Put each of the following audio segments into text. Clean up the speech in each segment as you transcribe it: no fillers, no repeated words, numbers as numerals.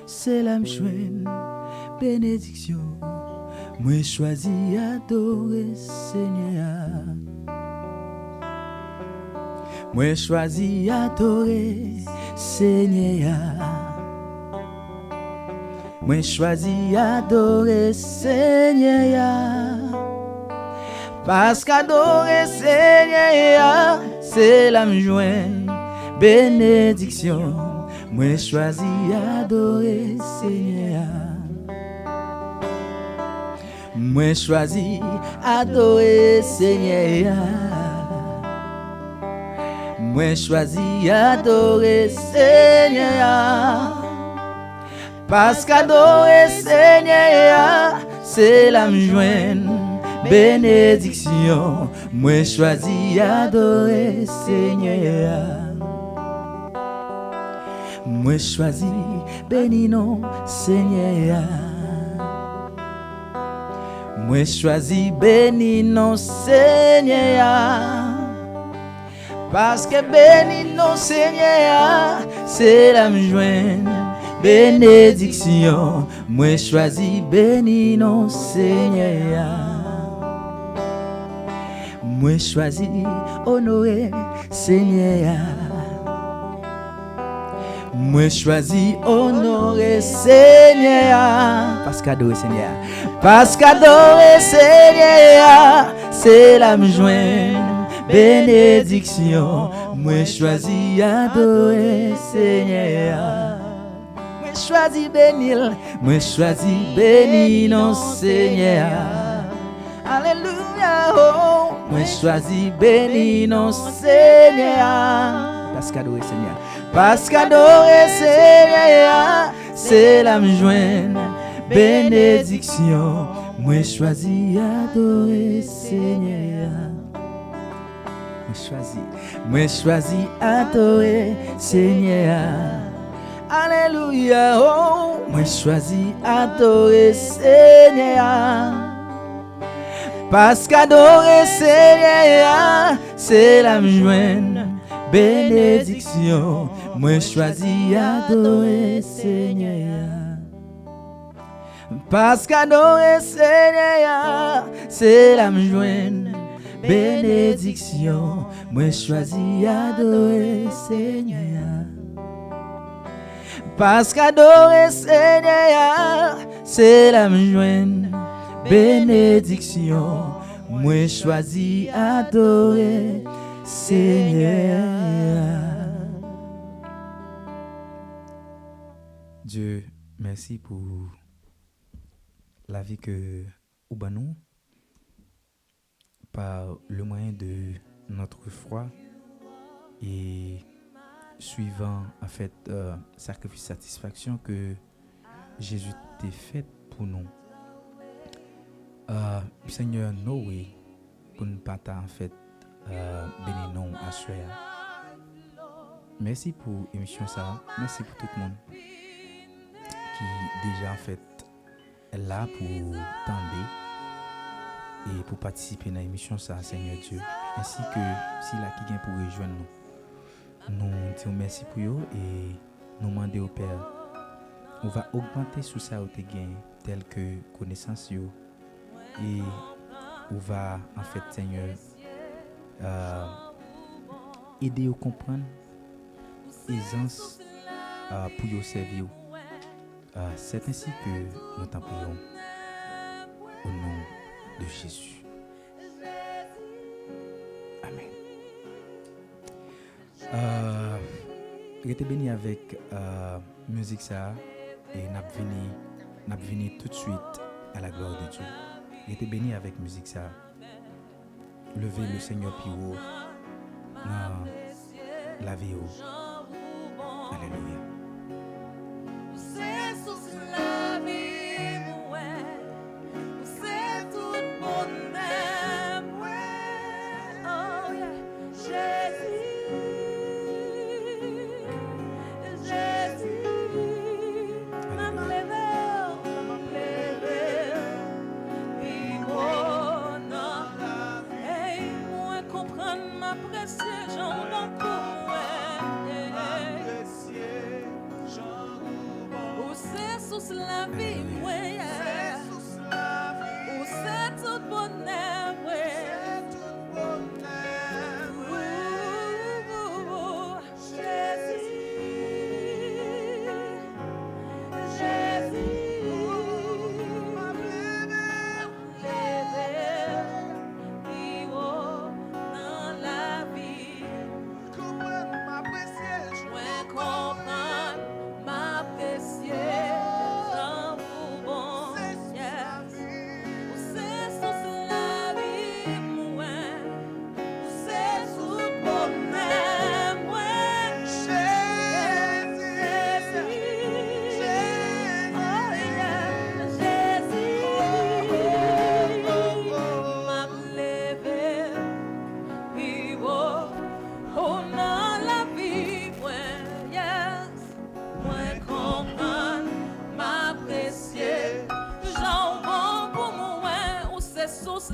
c'est la m'chouenne bénédiction. Moi choisi adorer Seigneur. Moi choisi adorer Seigneur. Moi choisi adorer Seigneur. Parce qu'adorer Seigneur, c'est la m'joindre bénédiction. Moi choisi adorer Seigneur. Moi choisi adorer Seigneur. Moi choisi adorer Seigneur. Parce qu'adorer Seigneur, c'est la m'joindre bénédiction. Moi choisi adorer Seigneur. Moi choisi béni non Seigneur. Moi choisi béni non Seigneur. Parce que béni non Seigneur, c'est la m'joindre bénédiction. Moi choisi béni non Seigneur. Moi choisi honorer Seigneur. Moi choisi honorer Seigneur. Parce qu'adorer Seigneur. Parce qu'adorer Seigneur, c'est la m'joindre bénédiction. Moi choisi adorer Seigneur. Moi choisi bénir. Moi choisi bénir non Seigneur. Alléluia. Oh. Moi choisi bénir non Seigneur. Parce qu'adorer Seigneur. Parce qu'adorer Seigneur, c'est la m'joindre bénédiction. Moi choisi adorer Seigneur. Moi choisi adorer Seigneur. Alléluia. Oh, moi choisi adorer Seigneur. Parce qu'adorer Seigneur, c'est la m'joindre bénédiction. Moi choisi adorer Seigneur. Parce qu'adorer Seigneur, c'est la m'joindre bénédiction. Moi choisi adorer Seigneur. Parce qu'adorer Seigneur, c'est la m'joindre bénédiction. Moi choisi adorer Seigneur. Dieu, merci pour la vie que nous par le moyen de notre foi et suivant en fait sacrifice satisfaction que Jésus t'a fait pour nous. Seigneur Noé pour nous pas en fait béni non à soi. Merci pour l'émission ça. Merci pour tout le monde qui déjà en fait est là pour tendre et pour participer à l'émission ça, Seigneur Dieu. Ainsi que si la qui vient pour rejoindre nous disons merci pour eux et nous demandons au Père, on va augmenter sous ça au gain tel que connaissance yo et on va en fait Seigneur aider à comprendre aisance pour vous servir. C'est ainsi que nous t'en prions au nom de Jésus. Amen. Restez bénis avec musique ça et n'a venu tout de suite à la gloire de Dieu. Restez bénis avec musique ça. Levez le Seigneur Pio dans la vie. Alléluia. Ma précieux, j'en ai pour c'est sous la vie, ouais. Ou c'est tout bonheur, ouais.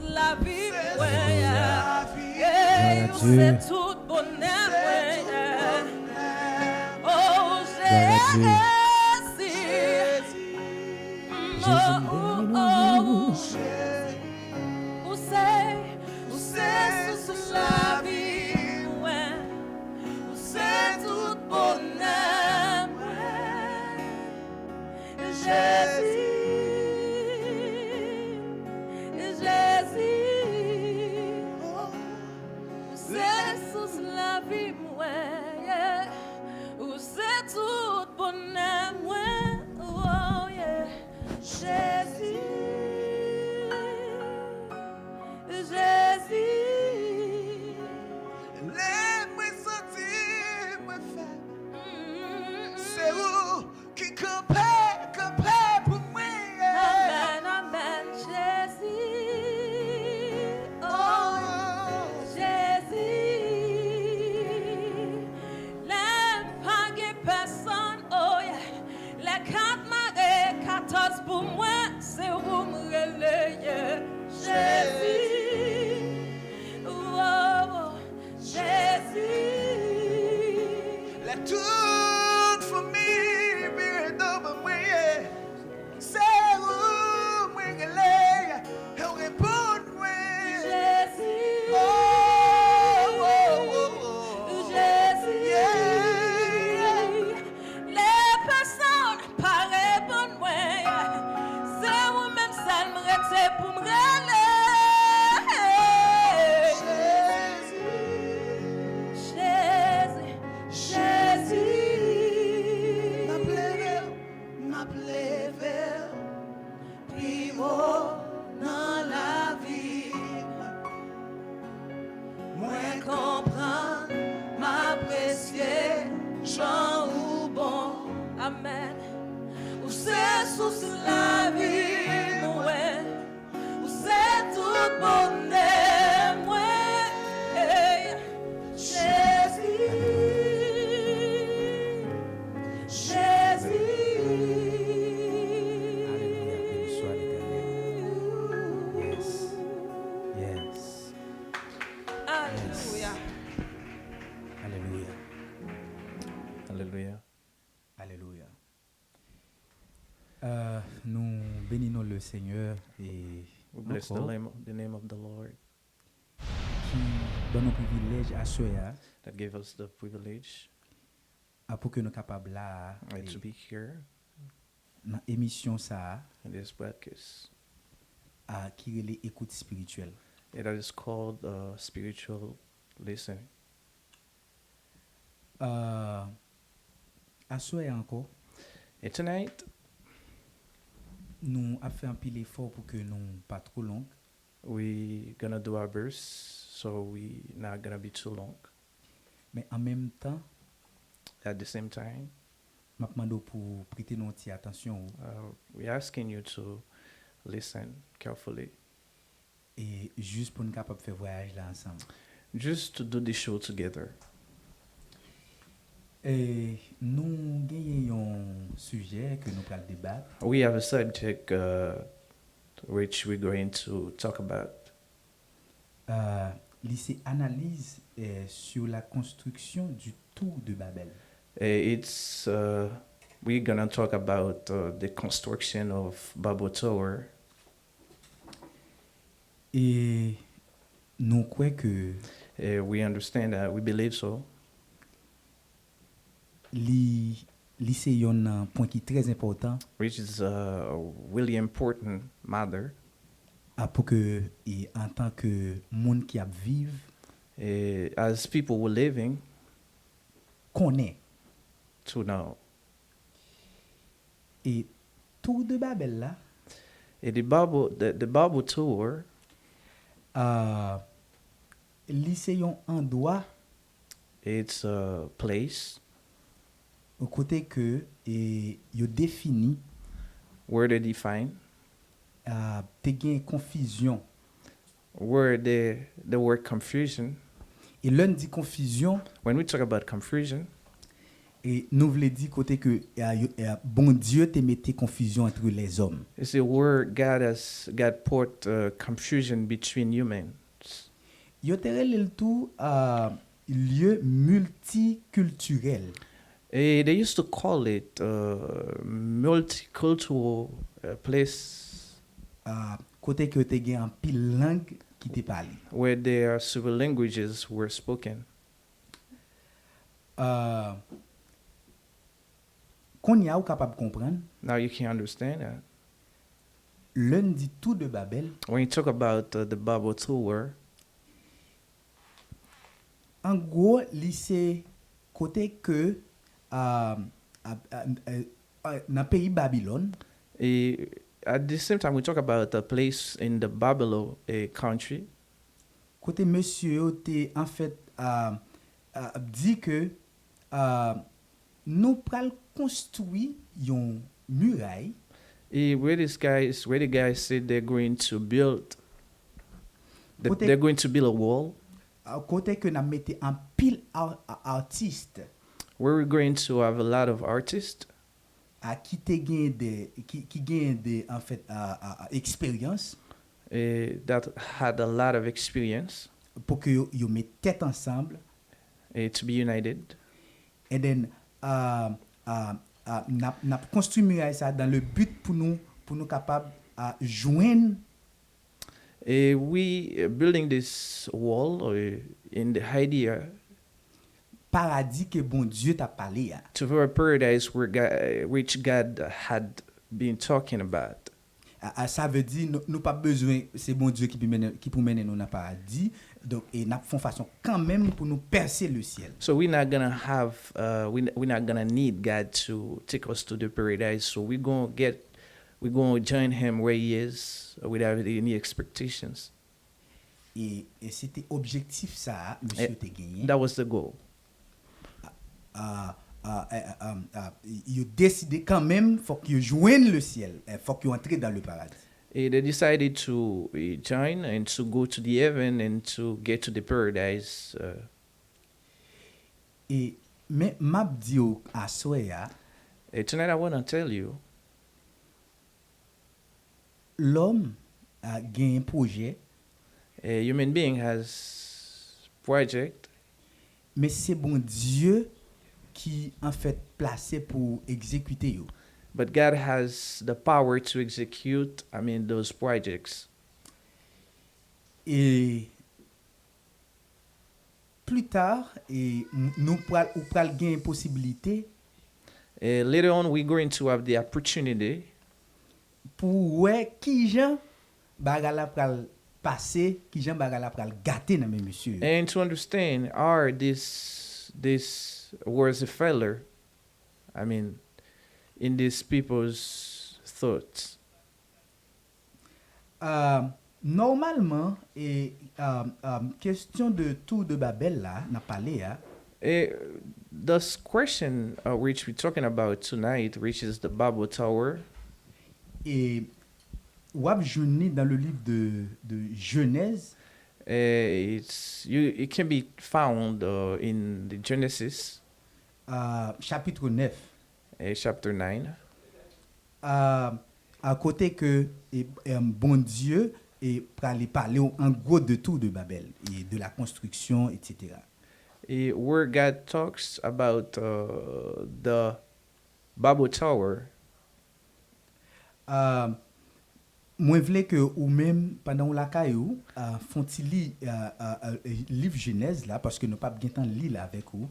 La vie, ouais, c'est tout bonheur, ouais. Oh, Jésus, où c'est sous la vie, ouais, où c'est tout bonheur, ouais. Jésus. C'est sous la vie, ouais, où c'est tout bonheur, ouais, oh yeah, Jésus, Jésus. Laisse-moi sentir, moi faire. C'est où qui compare pour moi. Amen, amen, Jésus. Oh, Jésus. Les pagues personnes, oh yeah. Les 4 marées, 14 pour moi, c'est où me relayer. Jésus. Oh, oh, Jésus. La toute famille vient dans moi. C'est où moi elle répond moi. Jésus. Oh, oh, oh, oh. Jésus. Yeah. Les personnes paraissent bonnes, ouais. C'est vous-même, ça me reste pour me relayer. Jean ou bon, amen. Ou c'est sous la vie, ouais. Ou c'est tout bonheur, ouais. Hey. Jésus, Jésus. Yes. Alléluia. Alléluia. Hallelujah. Alléluia. Nous bénissons le Seigneur et We bless encore the name of the Lord qui donne nos privilèges à ceux that gave us the privilege pour que nous capables là to be here dans émission ça in this broadcast. qui est l'écoute spirituelle. It is called spiritual listening. À ceux encore And tonight, nous avons fait un pile effort pour que nous pas trop long, we're gonna do our best, so we not gonna be too long. mais en même temps, At the same time, m'a demandé pour prêter notre attention we're asking you to listen carefully, et juste pour nous capable faire voyage là ensemble. just to do the show together. Et nous gagnons un sujet que nous allons débattre. We have a subject which we're going to talk about. Lycée analyse sur la construction du tour de Babel. It's we're gonna talk about the construction of Babel Tower. Et nous croyons que We understand that, we believe so. li c'est un point qui est très important Which is a really important matter. pour que et en tant que monde qui a vivre As people were living connaît to know. et tout de Babel là The Babel Tower, li c'est un endroit it's a place au côté que et yo défini where they define, te gen confusion where the word confusion. et l'un dit confusion When we talk about confusion, et nous voulons dire côté que bon Dieu te mette confusion entre les hommes. it's the word God put confusion between humans. Yo te relè le tout lieu multiculturel. They used to call it multicultural place Côté que te gen en pile langue qui te parle. where there are several languages were spoken. Qu'on y a ou capable comprendre, Now you can understand that. l'un dit tout de Babel, When you talk about the Babel Tower, en gros, li c'est côté que dans pays Babylone, at the same time we talk about a place in the Babylon country. côté monsieur te en fait dit que nous pral construire une muraille Where the guys said they're going to build, Côté- they're going to build a wall côté que n'a mette en pile artiste where we're going to have a lot of artists qui te gagne qui gagne des en fait expérience that had a lot of experience pour que yo mette tête ensemble to be united. et then n'a construit muraille ça dans le but pour nous capable joindre We building this wall in the idea paradis que bon Dieu t'a parlé ya. to a paradise which God had been talking about. Ça veut dire nous pas besoin c'est bon Dieu qui pour mener nous dans paradis donc et n'a font façon quand même pour nous percer le ciel. So we're not gonna have we're not gonna need God to take us to the paradise. So we're gonna join Him where He is without any expectations. Et c'était objectif ça monsieur te gagné. That was the goal. Ils décidé quand même faut qu'ils joignent le ciel, faut qu'ils entrent dans le paradis. They decided to join and to go to the heaven and to get to the paradise. Et mais m'a dit à soya Tonight I want to tell you, l'homme a gagné un projet a human being has project, mais c'est bon Dieu qui en fait placé pour exécuter yo. but God has the power to execute, those projects. Et plus tard et nous pral gagner possibilité Later on, we're going to have the opportunity pour ouais qui Jean bagala pral passer, qui Jean bagala pral gâter dans même monsieur. and to understand, are this was a failure, in these people's thoughts. Normalement et question de tour de Babel là n'a parlé hein. This question which we're talking about tonight, which is the Babel Tower, Et wap jouni dans le livre de Genèse it can be found in the Genesis chapitre 9 chapter 9. à côté que bon Dieu et pour aller parler en gros de tout de Babel et de la construction etc. Where God talks about Bible Tower. Moi vle que ou même pendant la caillou font li livre Genèse là parce que nous pas bien temps lire là avec vous.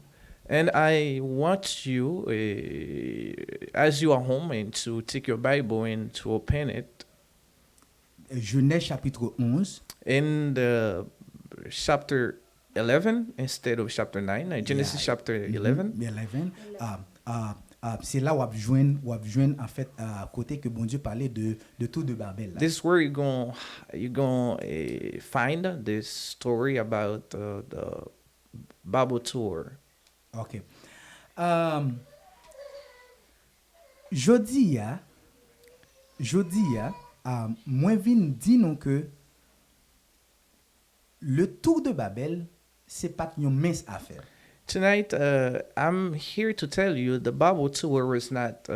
And I want you, as you are home, and to take your Bible and to open it Genèse chapitre 11. in the chapter 11 instead of chapter 9. Genesis Yeah. chapter 11. 11. C'est là où on joindre en fait côté que bon Dieu parlait de tour de Babel là. This is where you're going find this story about the Bible tour. OK. Jodi ya moi vinn di non que le tour de Babel c'est pas une mince affaire. Tonight, I'm here to tell you the Bible tour was not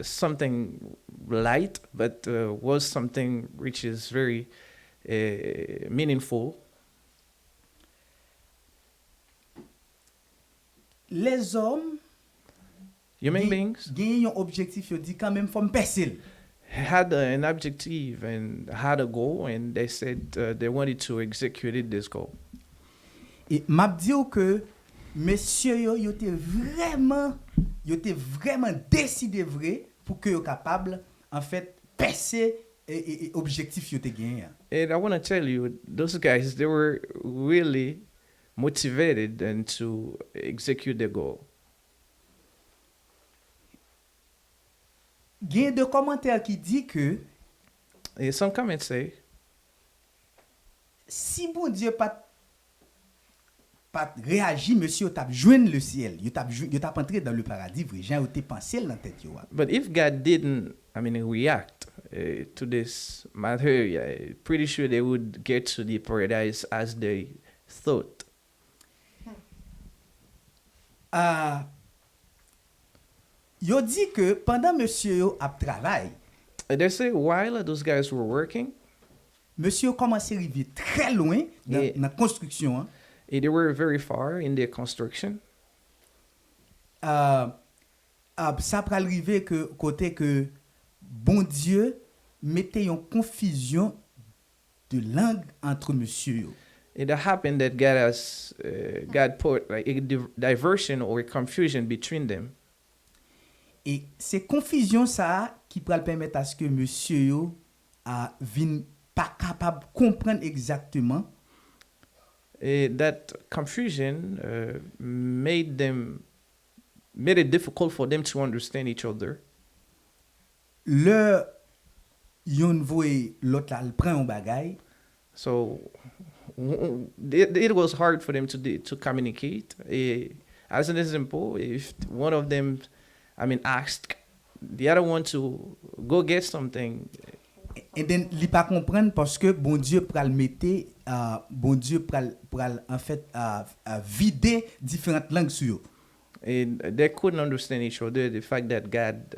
something light, but was something which is very meaningful. Les hommes Human beings gagnent un objectif, yo dit quand même faut me percer. had an objective and had a goal, and they said they wanted to execute this goal. Et m'a dit que messieurs yo étaient vraiment décidé vrai pour que yo capable en fait percer et objectif yo te gagné. And I want to tell you, those guys, they were really motivated and to execute their goal. Gain de commentaires qui dit que And some comments say, si bon Dieu pas réagi monsieur t'a joindre le ciel, yo t'a entré dans le paradis vrai, Jean yo te pensé dans tête yo. but if God didn't, react to this matter, yeah, pretty sure they would get to the paradise as they thought. Yo dit que pendant monsieur yo a travail, They say while those guys were working, monsieur commencé à arriver très loin dans Et- la construction. Hein. they were very far in their construction. Ça peut arriver que côté que bon Dieu mettait une confusion de langue entre monsieur yo. It happened that God put like a diversion or a confusion between them. Et c'est confusion ça qui peut permettre à ce que monsieur yo a vin pas capable de comprendre exactement That confusion made it difficult for them to understand each other. le yon voye l'autre là, il prend un bagay So it was hard for them to communicate. As an example, if one of them, asked the other one to go get something, et then li pas comprendre parce que bon Dieu pral mettre bon Dieu pral en fait vider différentes langues sur yo. and they couldn't understand each other. The fact that God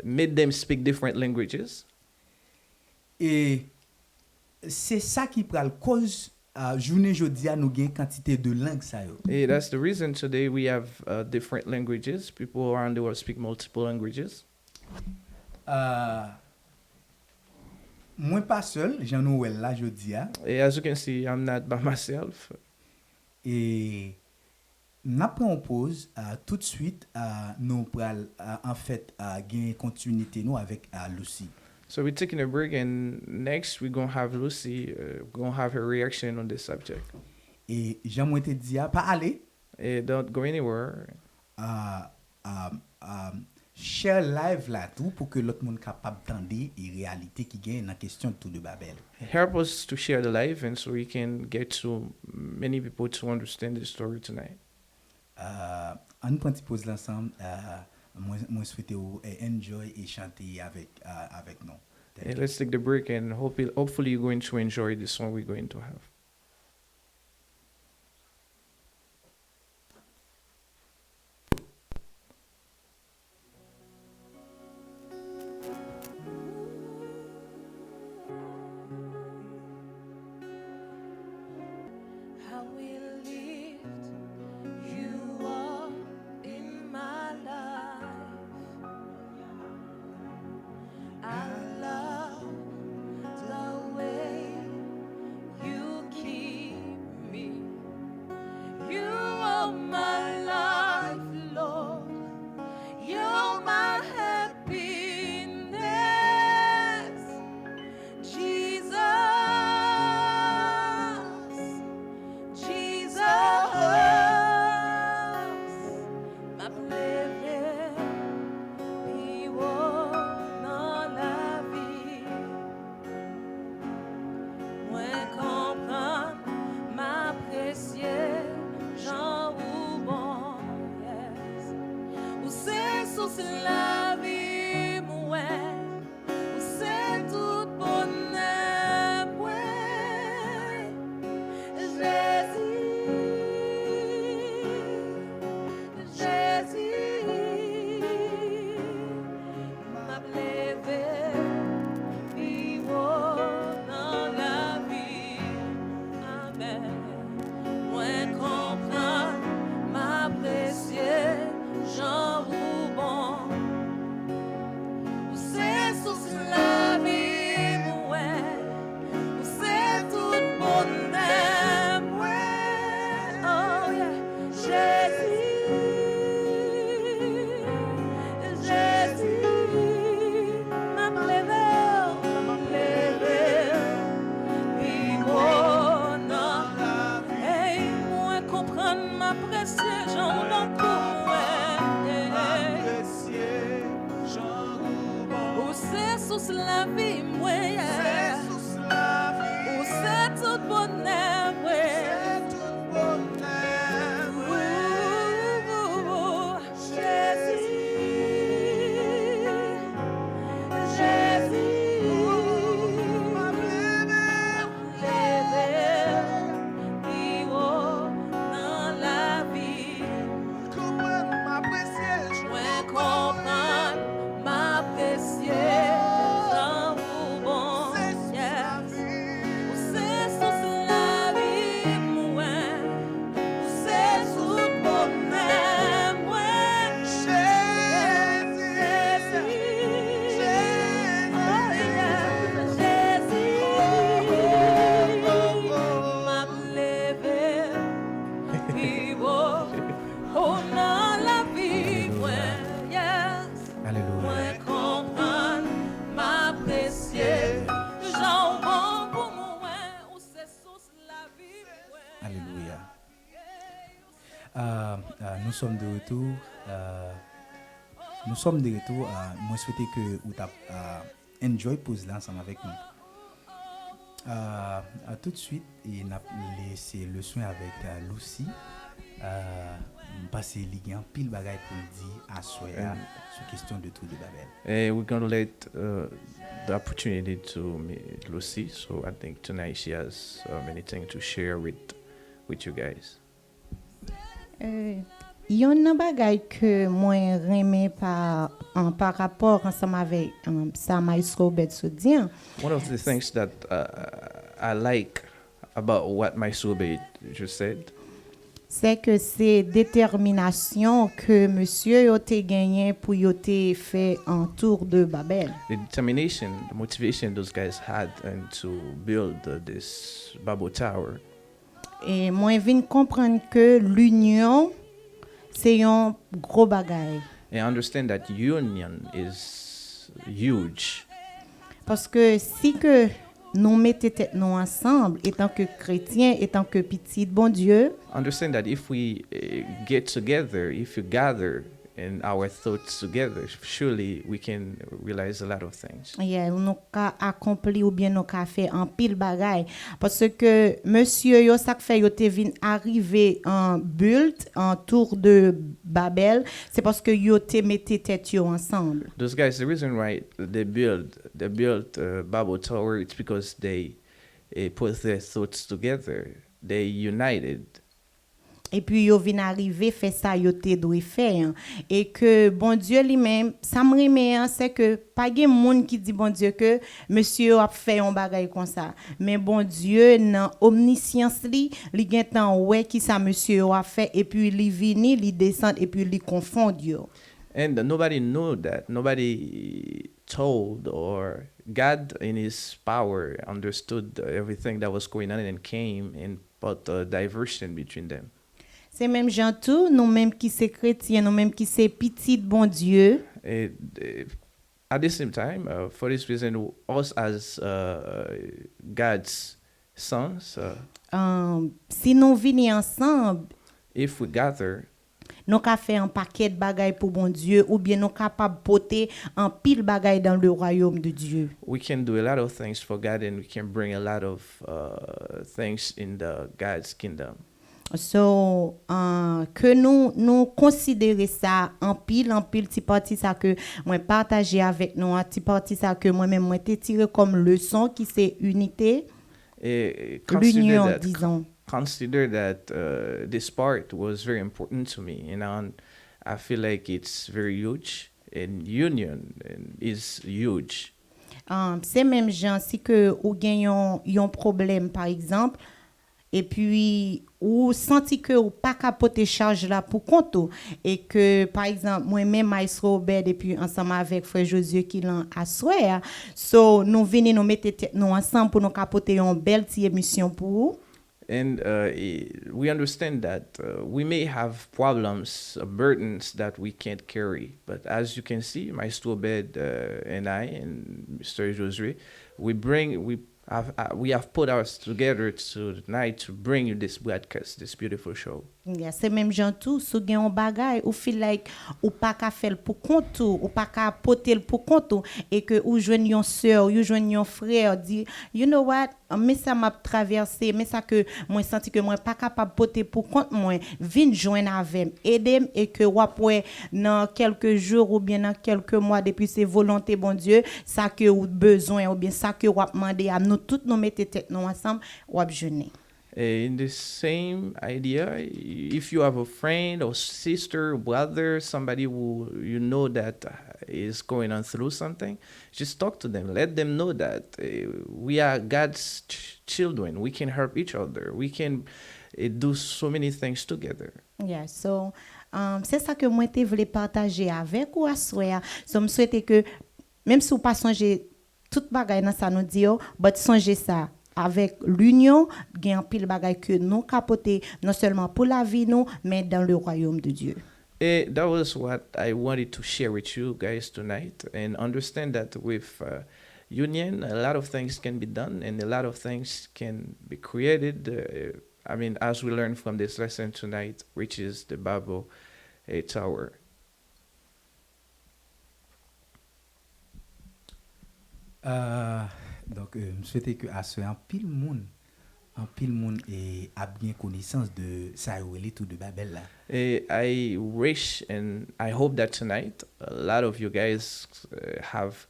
made them speak different languages. Et c'est ça qui pral cause journée jodi a nous gain quantité de langues ça yo. That's the reason today we have different languages. People around the world speak multiple languages. Moi pas seul, Jean Noël là jodi a As you can see, I'm not by myself. et n'a pas en pause tout de suite nous pral en fait gain continuité nous avec Lucie. So we're taking a break, and next we're gonna have Lucy. Gonna have her reaction on this subject. Et Jean moi te dit pas aller Don't go anywhere. share live là tout pour que l'autre monde capable d'entendre et réalité qui gagne dans question de tout de Babel. Help us to share the life, and so we can get to many people to understand the story tonight. On prend une petite pause ensemble moi souhaite vous enjoy et chanter avec nous. And let's take the break, and hopefully you're going to enjoy the song we're going to have. I will lift you up in sous la vie, moi, c'est tout bonheur, moi. Jésus, m'a levé, vivre dans la vie. Amen. Moi comprendre, m'apprécier, Jean Roubon. C'est sous la vie, moi. C'est tout bonheur, moi. Oh yeah. Jésus, m'a levé, vivre dans la vie. Hey, moi comprendre, m'apprécier, j'en bon pour moi. Apprécier Jean Roubon. Ou c'est sous la vie, moi. C'est sous la vie. Ou c'est tout bonheur, moi. C'est tout bonheur, ouais. Comprendre, m'apprécier, c'est sous la vie. Alléluia. Alléluia. Nous sommes de retour. Nous sommes de retour. Moi, souhaiter que vous enjoy pause là ensemble avec nous. Tout de suite, et n'a laissé le soin avec Lucy. Passer Ligue 1 pile bagaille pour le dire à soi sur question de Tour de Babel. We're going to let the opportunity to meet Lucy. So I think tonight she has many things to share with you guys. Yon nan bagay que moi remè par rapport ensemble avec ça Maestro Robert Sodian. One of the things that I like about what my Sobe just said, C'est que c'est détermination que monsieur yo te gagné pour yo te fait un tour de Babel. the determination, the motivation those guys had and to build this Babel Tower. Et moi vinn comprendre que l'union c'est un gros bagay. And understand that union is huge. Parce que si que nous mettons tête nous ensemble, étant que chrétiens, étant que petits bon Dieu, Understand that if we get together, if you gather in our thoughts together, surely we can realize a lot of things. yeah, nous ka accompli ou bien nous ka fait en pile bagay. Parce que monsieur yo ça fait yo te vinn arriver en Bult, en tour de Babel, c'est parce que yo te mettez tête yo ensemble. Those guys, the reason why they built Babel Tower, it's because they put their thoughts together. They united. Et puis yo vinn arriver fait ça yo te doit faire et que bon Dieu lui-même ça me remet c'est que pas gen monde qui dit bon Dieu que monsieur a fait un bagay comme ça mais bon Dieu dans omniscience li gen tan ouais qui ça monsieur a fait et puis li vini li descend et puis li confond yo. And nobody knew that. Nobody told, or God in his power understood everything that was going on and came and put a diversion between them. C'est même gens tout nous même qui c'est chrétien nous même qui c'est petit bon Dieu. At the same time, for this reason, us as God's sons, Si nous venons ensemble, if we gather, nous ka fait un paquet de bagaille pour bon Dieu ou bien nous capable porter un pile bagaille dans le royaume de Dieu. we can do a lot of things for God and we can bring a lot of things in the God's kingdom. So, que nous considérer ça en pile petit parti ça que moi partager avec nous, un petit parti ça que moi-même moi t'ai tiré comme leçon qui c'est unité, l'union, disons. Consider that this part was very important to me, and I feel like it's very huge, and union is huge. C'est même gens si que ou gagnons un problème par exemple et puis ou senti que ou pas capoter charge là pour compte ou, et que par exemple moi-même Maestro Robert et puis ensemble avec frère Josué qui l'en assoya so nous venons nous mettre tête nous ensemble pour nous capoter une belle petite émission pour vous. And we understand that we may have problems, burdens that we can't carry. But as you can see, my Obed and I and Mr. Josue, we have put ours together tonight to bring you this broadcast, this beautiful show. Yeah, c'est même gens tout sou gen un bagay ou feel like ou pas ka faire pour compte ou pas ka porter pour compte et que ou joindre yon sœur ou joindre yon frère dit you know what mais ça m'a traversé mais ça que moi senti que moi pas capable porter pour compte moi vinn joindre avec aider et que ou après dans quelques jours ou bien dans quelques mois depuis c'est volonté bon Dieu ça que ou besoin ou bien ça que ou demander à nous toutes nous mettre tête nous ensemble ou jeûner. In the same idea, if you have a friend or sister, brother, somebody who you know that is going on through something, just talk to them. Let them know that we are God's children. We can help each other. We can do so many things together. Yeah, so c'est ça que moi te voulais partager avec ou à souhait. So me souhaiter que même si vous pas songer toute bagaille dans ça nous dit, but songer ça. Avec l'union, il y a un pile bagay que nous capoter non seulement pour la vie nous, mais dans le royaume de Dieu. That was what I wanted to share with you guys tonight, and understand that with union, a lot of things can be done, and a lot of things can be created. As we learn from this lesson tonight, which is the Bible Tower. Donc, je souhaitais que à ce un pile monde et a bien connaissance de ça tout de Babel là. I wish and I hope that tonight a lot of you guys have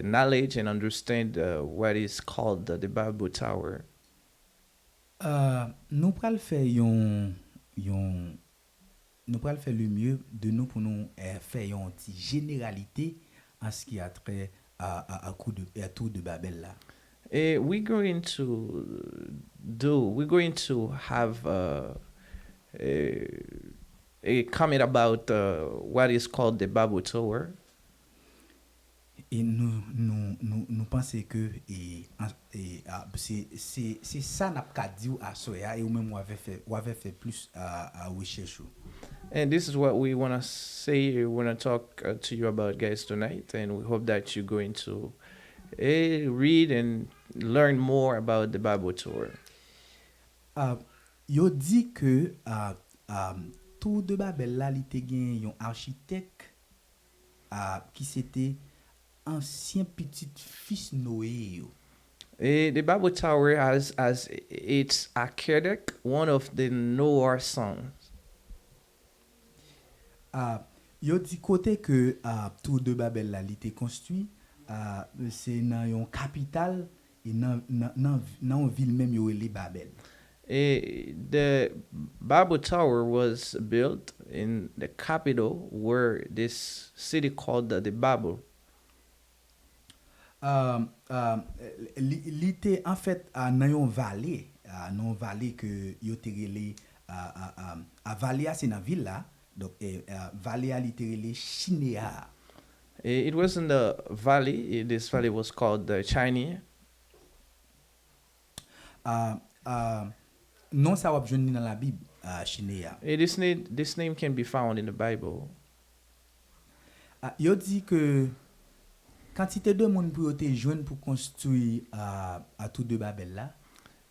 knowledge and understand what is called the Bible Tower. Nous pral faire nous pral faire le mieux de nous pour nous faire une petite généralité en ce qui a trait à tour de Babel là. We're going to have a comment about what is called the Bible Tower. Et nous pensons que c'est ça n'a pas dit à soya et ou même ou avait fait plus à recherche. And this is what we want to say, we want to talk to you about, guys, tonight. And we hope that you're going to read and learn more about the Bible Tour. Yo dit que Tour de Babel là, il était un architecte qui c'était ancien petit fils Noé. The Bible Tower has as its architect one of the Noah sons. Yo dit côté que Tour de Babel là, il était construit c'est dans une capitale et dans une ville même yo les Babel. The Bible Tower was built in the capital where this city called the Babel. Il était en fait dans une vallée que yo te relé à vallée c'est dans ville là donc vallée a littéralement Chinéa. It was in the valley. This valley was called the Chinese. Non, ça va joindre dans la Bible, Chinéa. This name can be found in the Bible. Yo dit que quantité de monde pour te joindre pour construire à Tour de Babel là.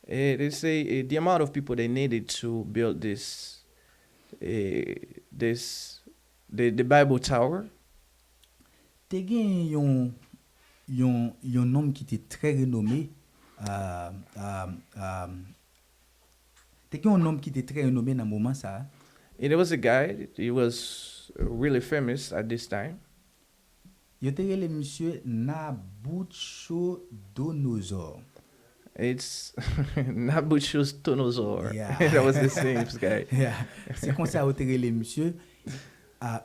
They say the amount of people they needed to build the Bible Tower. Te gen yon homme qui était très renommé T'es un homme qui était très renommé dans le moment ça. And there was a guy, he was really famous at this time. Yo te rele monsieur Nabuchodonosor. It's Nabuchodonosor. Yeah. That was the same guy. Yeah. C'est comme ça yo te rele monsieur.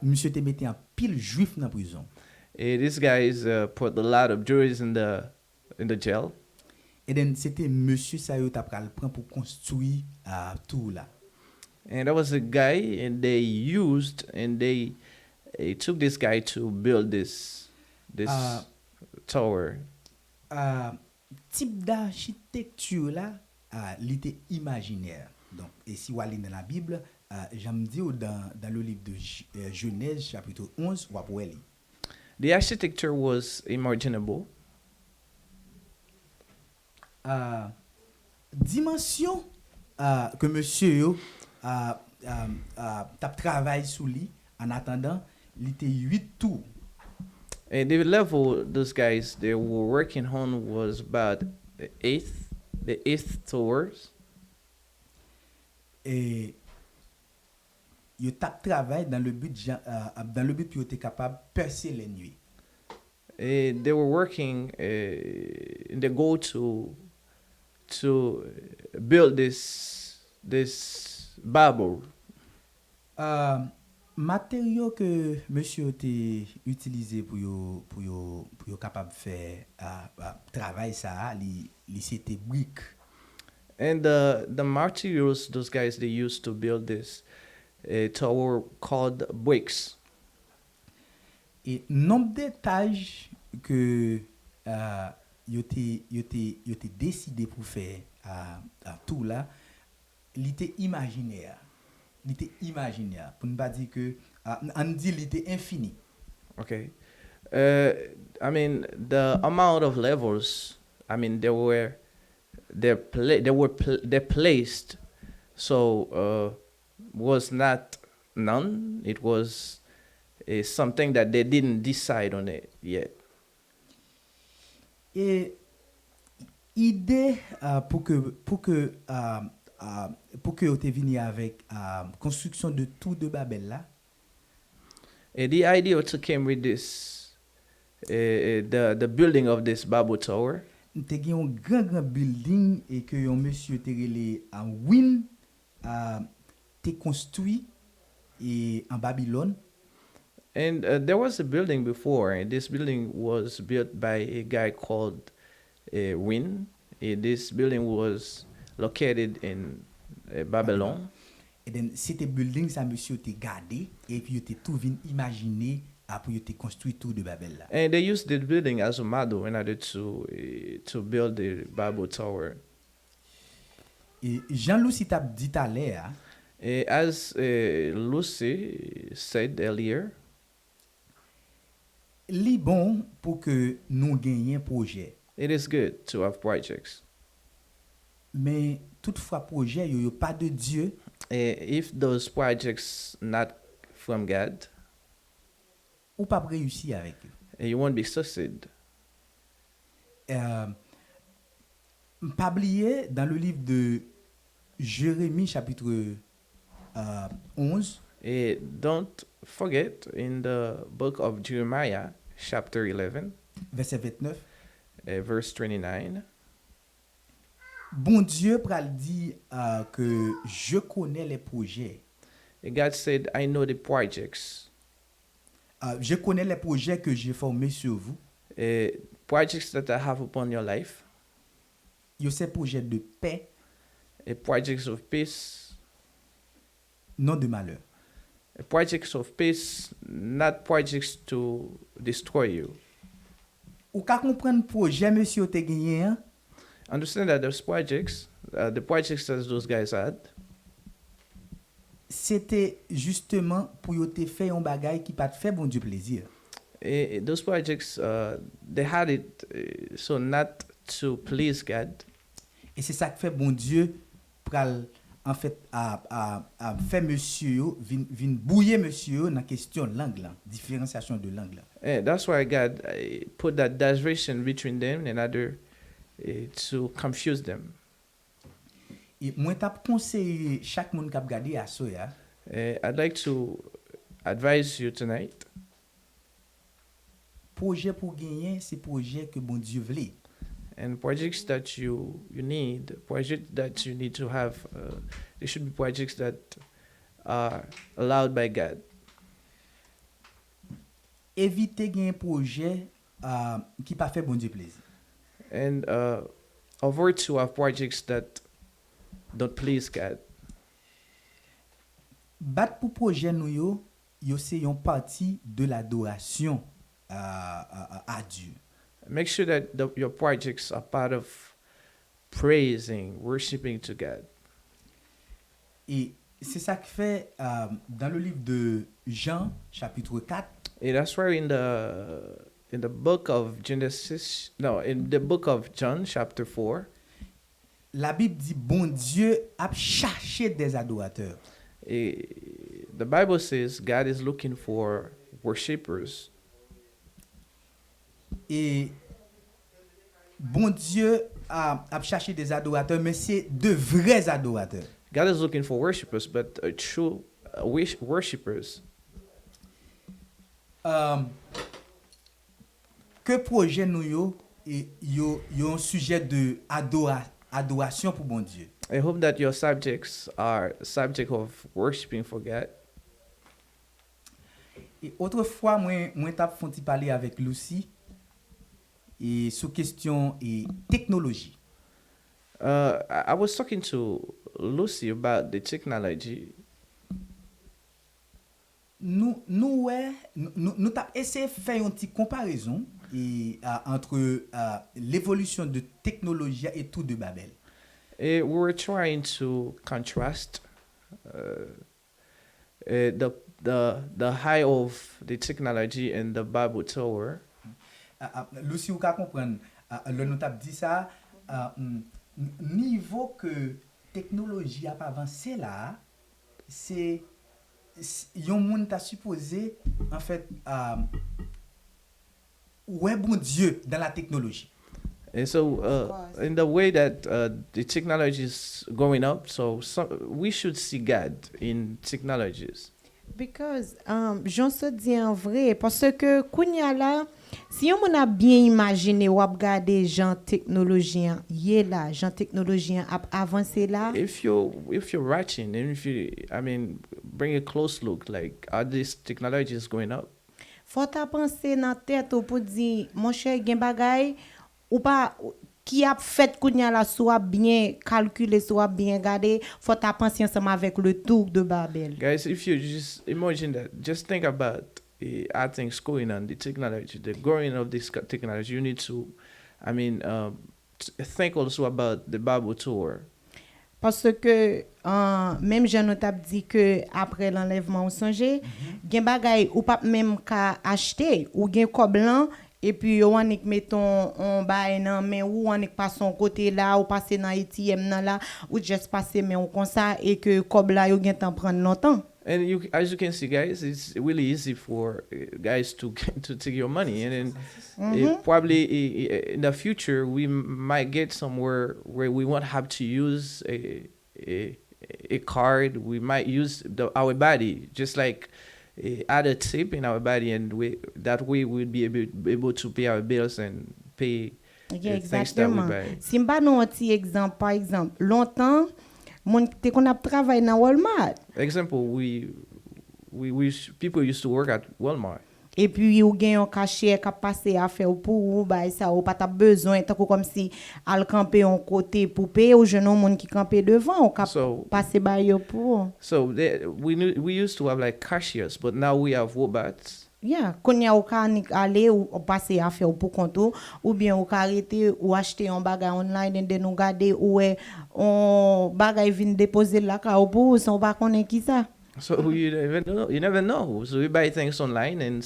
Monsieur te mette en pile juif dans prison. And this guy is put a lot of Jews in the jail. Et then c'était monsieur ça yo t'a pral prend pour construire tout là. And there was a guy, and they took this guy to build this tower. Type d'architecture là, il était imaginaire. Donc, et si vous allez dans la Bible, j'aime dire dans le livre de Genèse chapitre 11, vous pouvez lire. The architecture was imaginable. Dimension que monsieur yo t'a travaillé sous lui en attendant, il était 8 tours. And the level those guys they were working on was about the eighth tours. Et yo t'a travaillé dans le but pour être capable de percer les nuits. And they were working in the goal to build this Babel. Matériaux que monsieur a utilisé pour capable faire travail ça, c'était briques. And the materials those guys they used to build this tower called bricks. Et nombre d'étages que yo te décidé pour faire tout là, il était imaginaire. Il était imaginaire. Pour ne pas dire que on dit il était infini. Okay. I mean the amount of levels. I mean they're placed. So was not none. It was something that they didn't decide on it yet. Et idée pour que vous te venu avec construction de tout de Babel là. And the idea also came with this, the building of this Babel Tower. Te gen un grand building et que yon monsieur te relé en Win te construit et en Babylone. And there was a building before, and this building was built by a guy called Win. This building was located in Babylon. Et then c'était building ça monsieur te gardé et puis te tout vinn imaginer après te construit tout de Babel là. And they used the building as a model in order to build the Babel Tower. Et Jean-Louis t'a dit à l'air, As Lucy said earlier, li bon pour que nous gagnions projet. it is good to have projects. Mais toutefois projet yo pas de Dieu, If those projects not from God, ou pas réussir avec eux. you won't be succeed. Pas oublier dans le livre de Jérémie chapitre 11, Don't forget in the book of Jeremiah, chapter 11, verset 29, verse 29. bon Dieu pral dit que je connais les projets. God said, I know the projects. Je connais les projets que j'ai formés sur vous. Projects that I have upon your life. Yo ces projets de paix, Projects of peace. non de malheur. Projects of peace, not projects to destroy you. Ou ka comprendre projet monsieur te gagné hein? Understand that those projects, the projects that those guys had, C'était justement pour yo te faire un bagay qui pas te fait bon Dieu plaisir. those projects, they had it so not to please God. Et c'est ça que fait bon Dieu pral en fait à faire monsieur yo vin bouiller monsieur yo dans question langue là, différenciation de langue là. That's why God put that division between them in order to confuse them. Et moi t'a conseillé chaque monde qui a regardé à soya I'd like to advise you tonight. projet pour gagner, c'est projet que bon Dieu veut. And projects that you need, projects that you need to have, they should be projects that are allowed by God. Éviter gagner projet qui pas fait bon Dieu plaisir. And avoid to have projects that don't please God. Battre pour projet nous yo c'est une partie de l'adoration à Dieu. Make sure that your projects are part of praising, worshiping to God. Et c'est ça qui fait dans le livre de Jean chapitre 4 And that's why in the book of Genesis, no, in the book of John, chapter 4, la Bible dit bon Dieu a cherché des adorateurs. the Bible says God is looking for worshipers. Et bon Dieu a cherché des adorateurs, mais c'est de vrais adorateurs. God is looking for worshipers, but true worshipers. Que projet nous yo un sujet de adoration pour bon Dieu. I hope that your subjects are subject of worshiping for God. Et autrefois moi t'a font parler avec Lucy et sous question et technologie. I was talking to Lucy about the technology. Nous t'a essayé de faire une petite comparaison entre l'évolution de technologie et tout de Babel. We were trying to contrast the high of the technology and the Bible Tower. Lucy, vous pouvez comprendre, le nous t'a dit ça, niveau que technologie a pas avancé là, c'est yon moun t'a supposé en fait ouais bon Dieu dans la technologie. And so, in the way that the technology is going up, we should see God in technologies. Because j'en se dit en vrai parce que kounya là si on a bien imaginé ou regarder Jean technologie yé là Jean technologie a avancé là If you're watching and if you bring a close look, like are these technologies going up? faut ta penser dans tête ou pour dire mon cher gen bagay ou pas qui a fait kounya là soit bien calculé soit bien regardé faut ta penser ensemble avec le tour de Babel. Guys, if you just imagine that, just think about how things going on, the technology, the growing of this technology. You need to, think also about the Bible Tour. Parce que même Jean nous t'a dit que après l'enlèvement au songe gen bagay ou pas même ka acheter ou gen kob blanc et puis on est mettons on bail nan mais ou on est pas son côté là ou passer dans ATM nan là ou juste passer mais on comme ça et que kob là yo gen temps prendre longtemps. And as you can see, guys, it's really easy for guys to take your money, and then probably in the future we might get somewhere where we won't have to use a card. We might use our body, just like add a tip in our body, and that way we'll be able to pay our bills and pay things that we buy. Si m'ba non un petit exemple, par exemple, longtemps mon te qu'on a travaillé dans Walmart. Example, people used to work at Walmart. Et puis ou gen un cachet qui passer à faire pour ou ba ça ou pas ta besoin tant comme si al camper en côté pour payer ou jeune monde qui camper devant ou cap passer ba yo pour. So we used to have like cashiers, but now we have robots. Yeah, quand y a ou ka aller ou passer à faire pour compte ou bien ou ka arrêter ou acheter un bagage online et de nous garder ou on bagage vinn déposer là ka ou pour on pas connaître qui ça. So you never know. So we buy things online and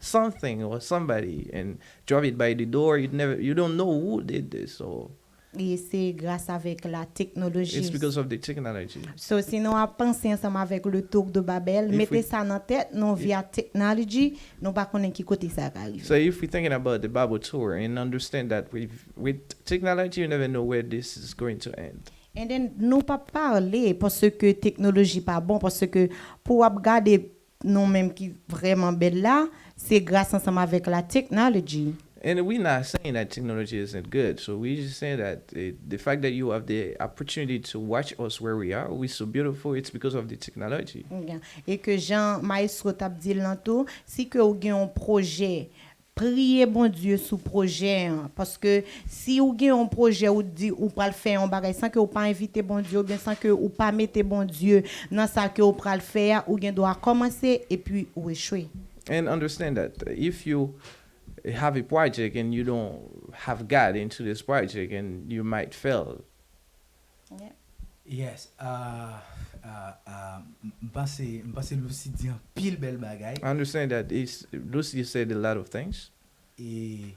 something or somebody and drop it by the door. You don't know who did this. So Et c'est grâce avec la technologie. it's because of the technology. So sinon à penser ensemble avec le tour de Babel, mettez ça dans tête, non via technology, non pas connaître qui côté ça arrive. So if we're thinking about the Bible Tour and understand that with technology, you never know where this is going to end. Et then, nous pas parler parce que technologie pas bon, parce que pour regarder nous-mêmes qui vraiment belle là, c'est grâce ensemble avec la technologie. And we're not saying that technology isn't good. So we just saying that the fact that you have the opportunity to watch us where we are, we're so beautiful, it's because of the technology. Bien. Et que Jean Maestro t'a dit l'anto, si que vous avez un projet, priez bon Dieu sous projet hein, parce que si vous avez un projet ou dit ou pas le faire un bagage sans que vous pas inviter bon Dieu ou bien sans que vous pas mettre bon Dieu dans ça que vous pas le faire ou bien doit commencer et puis ou échouer. And understand that if you have a project and you don't have God into this project, and you might fail. Yes. M'pense Lucy dit un pile belle bagay. I understand that Lucy said a lot of things. Et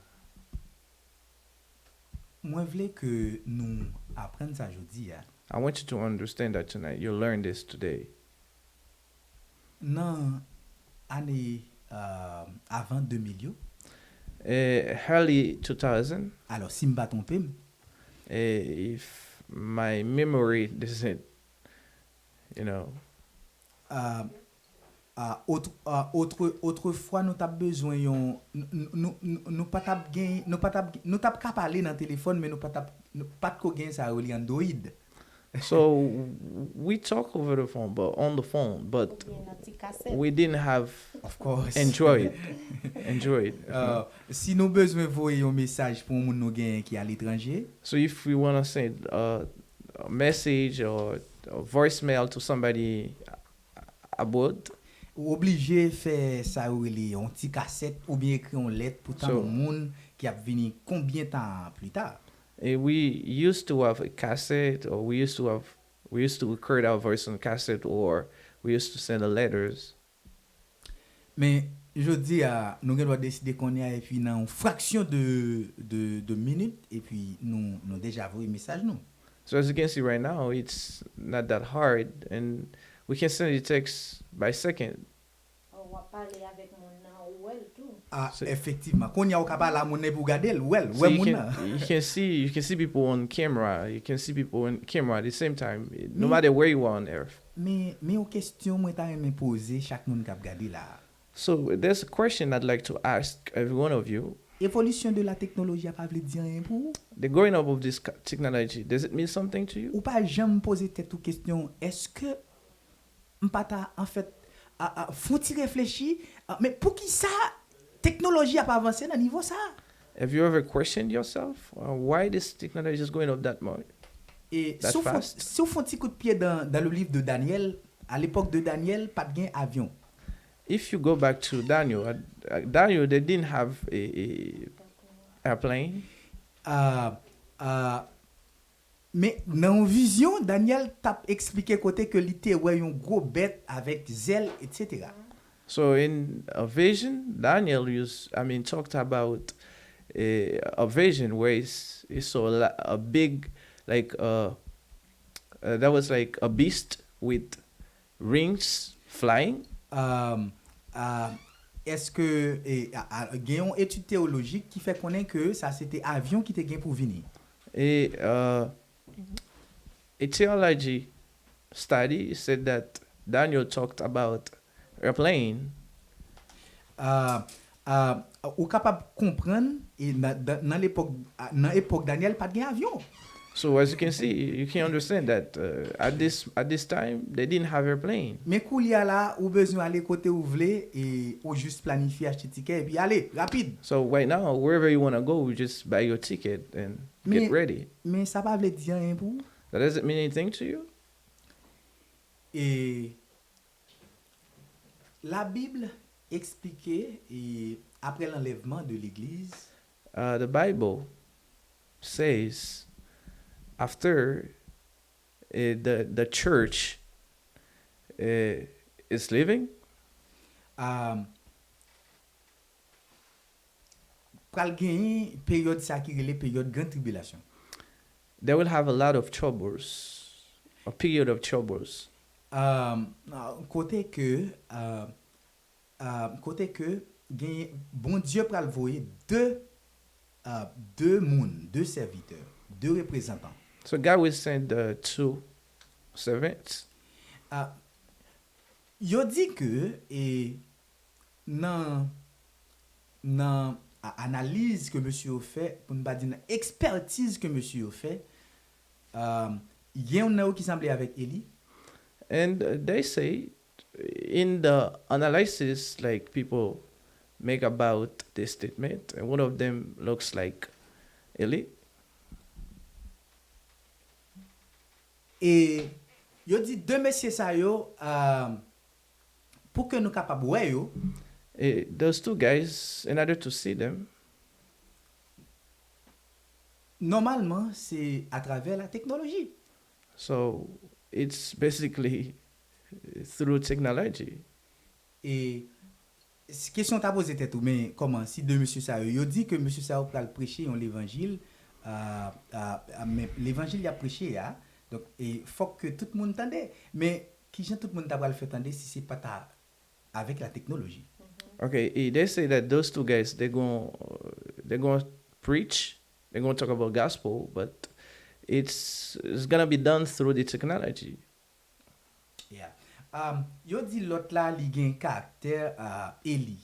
moi vle que nous apprendre ça jodi ya. I want you to understand that tonight. You'll learn this today. Nan année avant 2000 yo. Early 2000, Alors si m'pa trompe, if my memory doesn't, autrefois nous tap besoin yon nous pas tap gen nous tap ka parler dans téléphone mais nous pas ko gen ça relié Android. so we talk over the phone, but on the phone, but we didn't have Of course. Android. Si nous besoin voyer un message pour moun nou gen qui à l'étranger, So if we want to send a message or a voicemail to somebody abroad, ou obligé faire ça relié un petit cassette ou bien écrire une lettre pour tant So- moun qui a venir combien de temps plus tard. we used to have a cassette, or we used to record our voice on cassette, or we used to send the letters. Mais je dis à nous doit décider qu'on est et puis dans une fraction de minutes et puis nous déjà envoyé message nous. So as you can see right now, it's not that hard, and we can send a text by second. On va parler avec mon tout. Ah C'est- effectivement, qu'on y a au capable la monnaie pour garder well, So ouais you moun. can see people on camera. You can see people on camera at the same time, no matter where you are on earth. Mais une question moi t'a aimé poser chaque monde qui a regardé là. So there's a question I'd like to ask every one of you. Évolution de la technologie a pas veut dire rien pour vous? The growing up of this technology, does it mean something to you? Ou pas jamais poser tête ou question, est-ce que m'pata en fait faut-il réfléchir mais pour qui ça technologie a pas avancé dans niveau ça? Have you ever questioned yourself why this technology is going up that much? Et That fast? si on fait un petit coup de pied dans le livre de Daniel, à l'époque de Daniel, pas de gain avion. If you go back to Daniel, Daniel, they didn't have a airplane. Mais dans vision, Daniel t'a expliqué côté que l'été ouais un gros bête avec zèle, etc. So in a vision, Daniel talked about a vision where he saw a big, that was like a beast with rings flying. Est-ce que il y a une étude théologique qui fait connaître que ça c'était avion qui était gain pour venir? A theology study said that Daniel talked about airplane. Ou capable comprendre et dans l'époque Daniel pas de gain avion. So as you can see, you can understand that at this time they didn't have airplane. Mais kou li a là ou besoin aller côté ou vle et ou juste planifier acheter ticket et puis aller rapide. So right now, wherever you want to go, you just buy your ticket and get ready. Mais ça pas veut dire rien pour. That doesn't mean anything to you. Et la Bible expliquait et après l'enlèvement de l'église, The Bible says after the church is leaving, pral gen période ça qui relè période grande tribulation. they will have a lot of troubles, a period of troubles. Côté que gen bon Dieu pral voyer deux serviteurs, deux représentants. So God will send two servants. Ah, yo di ke nan analyse que monsieur a fait, pour ne pas dire nan expertise que monsieur a fait, gen yon nan yo qui semble avec Eli. And they say in the analysis, like people make about this statement, and one of them looks like Eli. Et yo di deux messieurs sa yo, pour que nous capable wè yo, Those two guys, in order to see them, normalement c'est à travers la technologie. so it's basically through technology. Et question t'a posé tête ou mais comment si deux monsieur sa yo dit que monsieur sa yo pral prêcher on l'évangile mais l'évangile il a prêché hein? Donc il faut que tout le monde entende mais qui gens tout le monde t'a pral faire entendre si c'est pas ta avec la technologie. Okay, they say that those two guys they're going to preach, they're going to talk about gospel, but it's gonna be done through the technology. Yeah. Yo dit l'autre là li gen caractère Eli.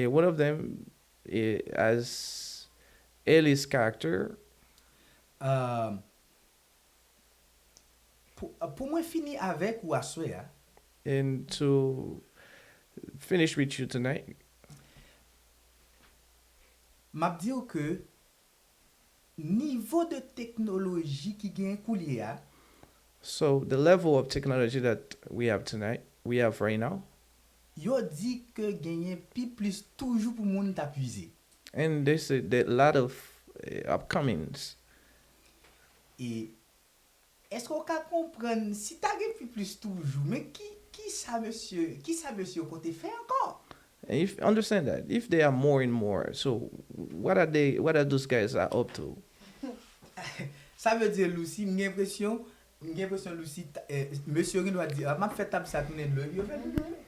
One of them has Eli's character. Pour moi fini avec ou aswe hein? And to finish with you tonight, M'a dit que niveau de technologie qui gen koulier a, so the level of technology that we have right now, yo dit que genyen pi plus toujours pour moun t'appuyer. and they say that a lot of upcomings. Et est-ce qu'on peut comprendre si t'as gen pi plus toujours mais qui ça monsieur côté fait encore? And if understand that, if they are more and more, so what are those guys are up to? Ça veut dire Lucy, j'ai l'impression Lucy monsieur doit dire m'a fait table ça tourner le yo fait.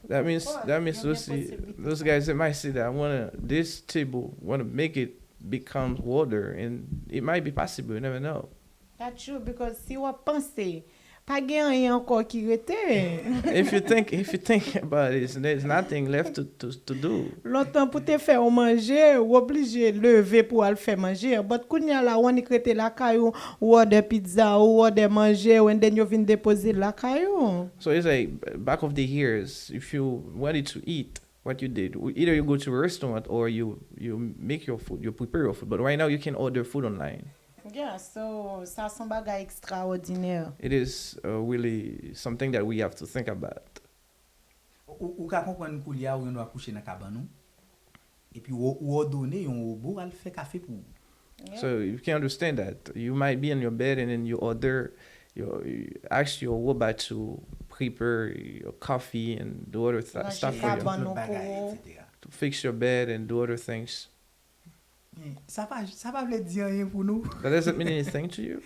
That means Yeah, Lucy, possibility. those guys they might say that this table wanna make it become water, and it might be possible. You never know. That's true because si on pense pas gen rien encore qui rete. if you think about it, there's nothing left to do. Longtemps pour te faire manger, ou obligé lever pour aller faire manger. But kounya la on krete la caillou ou order pizza ou order manger and then you vinn déposer la caillou. So it's like back of the years, if you wanted to eat, what you did, either you go to a restaurant or you make your food, you prepare your food. But right now you can order food online. Yeah, so ça son bagay extraordinaire. It is really something that we have to think about. Ou ka comprendre koulia ou yon doit coucher dans cabane nou. Et puis ou donner yon robot al faire café pour. So you can understand that you might be in your bed and then you ask your robot to prepare your coffee and do other Rancher stuff for you, cabane. L'autre bagay, pour- etc. to fix your bed and do other things. Ça va vle dire rien pour nous. That doesn't mean anything to you.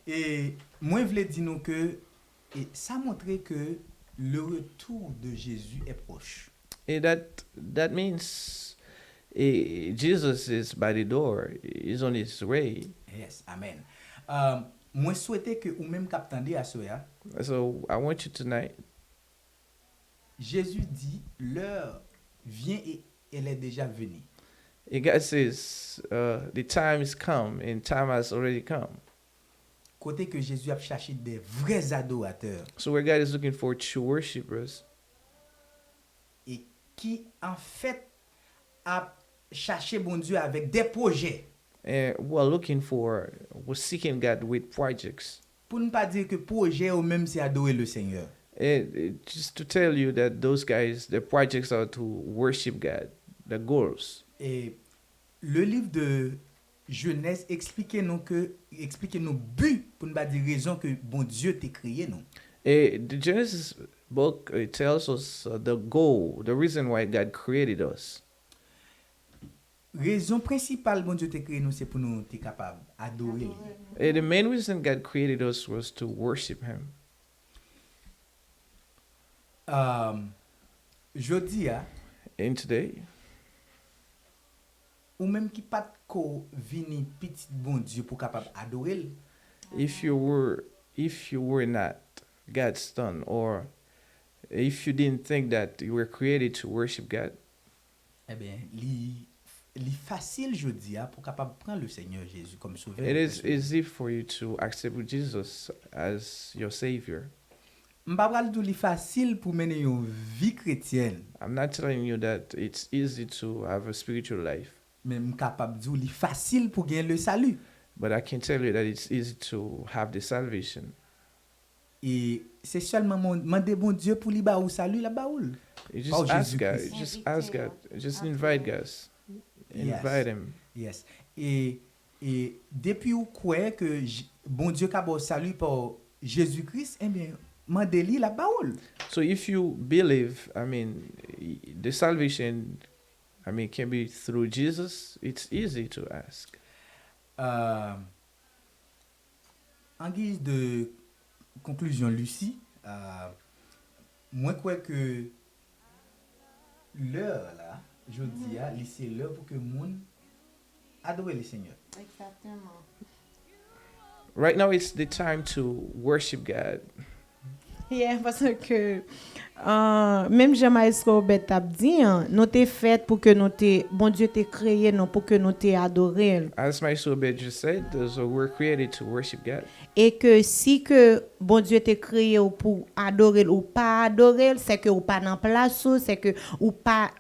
Et moi vle dire nous que et ça montre que le retour de Jésus est proche. And that means Jesus is by the door. He's on his way. Yes, amen. Moi souhaite que ou même k'ap tande à soya, So I want you tonight. Jésus dit l'heure vient et elle est déjà venue. And God says the time is come and time has already come. Côté que Jésus a cherché des vrais adorateurs So where God is looking for true worshipers et qui en fait a cherché bon Dieu avec des projets. and we're seeking God with projects. Pour ne pas dire que projet ou même c'est adorer le Seigneur. And just to tell you that those guys, their projects are to worship God, the goals. Et le livre de Genèse explique nous but pour ne pas dire raison que bon Dieu t'a créé nous. And the Genesis book it tells us the goal, the reason why God created us. Raison principale bon Dieu t'a créé nous c'est pour nous être capable adorer. And the main reason God created us was to worship Him. Jodi a And today, ou même qui pas ko vini petit bon Dieu pour capable adorer. if you were not God's son, or if you didn't think that you were created to worship God, Eh bien, li facile jodi a pour capable prendre le Seigneur Jésus comme sauveur. it is easy for you to accept Jesus as your savior. M'pa pral dou li facile pour mener une vie chrétienne, I'm not telling you that it's easy to have a spiritual life, mais m'capable dou li facile pour gagner le salut. but I can tell you that it's easy to have the salvation. Et c'est seulement demander bon Dieu pour li ba ou salut la ba ou. You Oh, just ask God. Jésus-Christ. You just ask God. Just invite God. Invite Him. Yes. Et depuis ou quoi que bon Dieu ka bo salut par Jésus-Christ, eh bien, mandeli la ba ou. So if you believe, the salvation, can be through Jesus. It's easy to ask. En guise de conclusion, Lucie, moi crois que l'heure là, je dis, c'est l'heure pour que le monde adore le Seigneur. Exactement. Right now, it's the time to worship God. Yeah, parce que même Jean-Marie Robert a dit, nous t'es fait pour que nous t'es, bon Dieu t'es créé, non pour que nous t'es adoré. As my Sobed just said, so we're created to worship God. Et que si que bon Dieu t'es créé ou pour adorer ou pas adorer, c'est que ou pas dans place, c'est que ou pas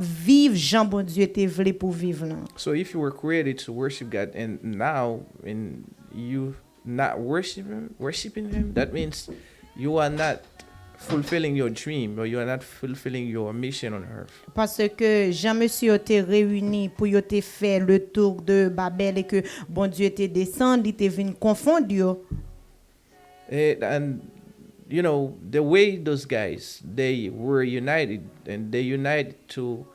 vivre Jean bon Dieu t'es voulu pour vivre là. So if you were created to worship God, and now in you not worshiping Him, that means you are not fulfilling your dream, or you are not fulfilling your mission on earth. Parce que Jean monsieur t'es réuni pour yo t'es fait le tour de Babel et que bon Dieu t'es descendu, t'es venu confondre yo. And you know the way those guys, they were united, and they united to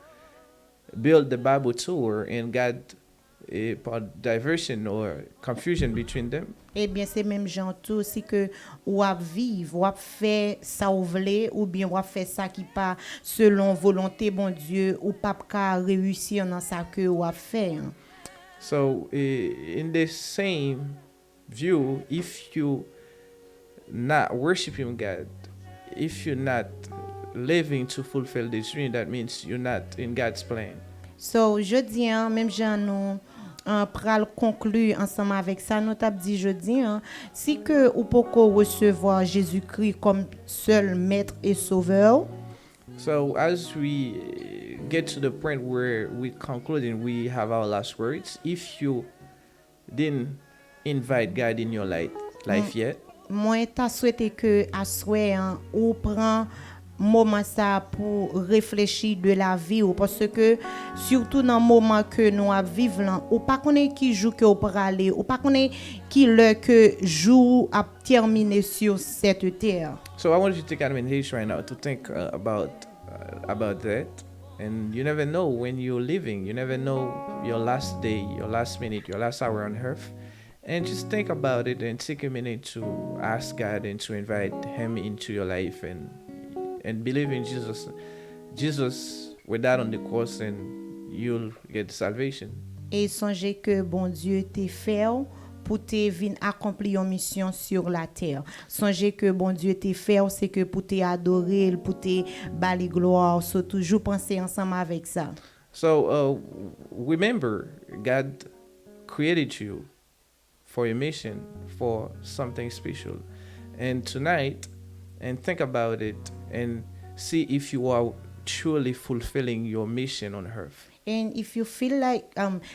build the Bible tour, and got a diversion or confusion between them. Eh bien, c'est même gens tout aussi que ou à vivre, ou à faire ça ou voulez, ou bien ou à faire ça qui pas selon volonté bon Dieu, ou pas qu'à réussir dans ça que ou à faire. So in the same view, if you not worshiping God, if you're not living to fulfill this dream, that means you're not in God's plan. So, je dis, même gens nous pral conclure ensemble avec ça, nous t'a dit je dis, si que ou poko recevoir Jésus-Christ comme seul maître et sauveur. So as we get to the point where we conclude and we have our last words, if you didn't invite God in your life yet, Moi t'a souhaité que à souhait ou prend moment ça pour réfléchir de la vie ou parce que surtout dans le moment que nous vivons là ou pas connaît qui jour que pour aller ou pas connaît qui l'heure que jour a terminé sur cette terre. so I want you to take advantage right now to think about that. And you never know when you're living. You never know your last day, your last minute, your last hour on earth. And just think about it and take a minute to ask God and to invite Him into your life, and believe in Jesus. Jesus will die on the cross, and you'll get salvation. Et songez que bon Dieu t'a fait pour te venir accomplir une mission sur la terre. Songez que bon Dieu t'a fait c'est que pour te adorer, pour te bali gloire, so toujours penser ensemble avec ça. So remember, God created you for a mission, for something special. And tonight, and think about it and see if you are truly fulfilling your mission on earth. And if you feel like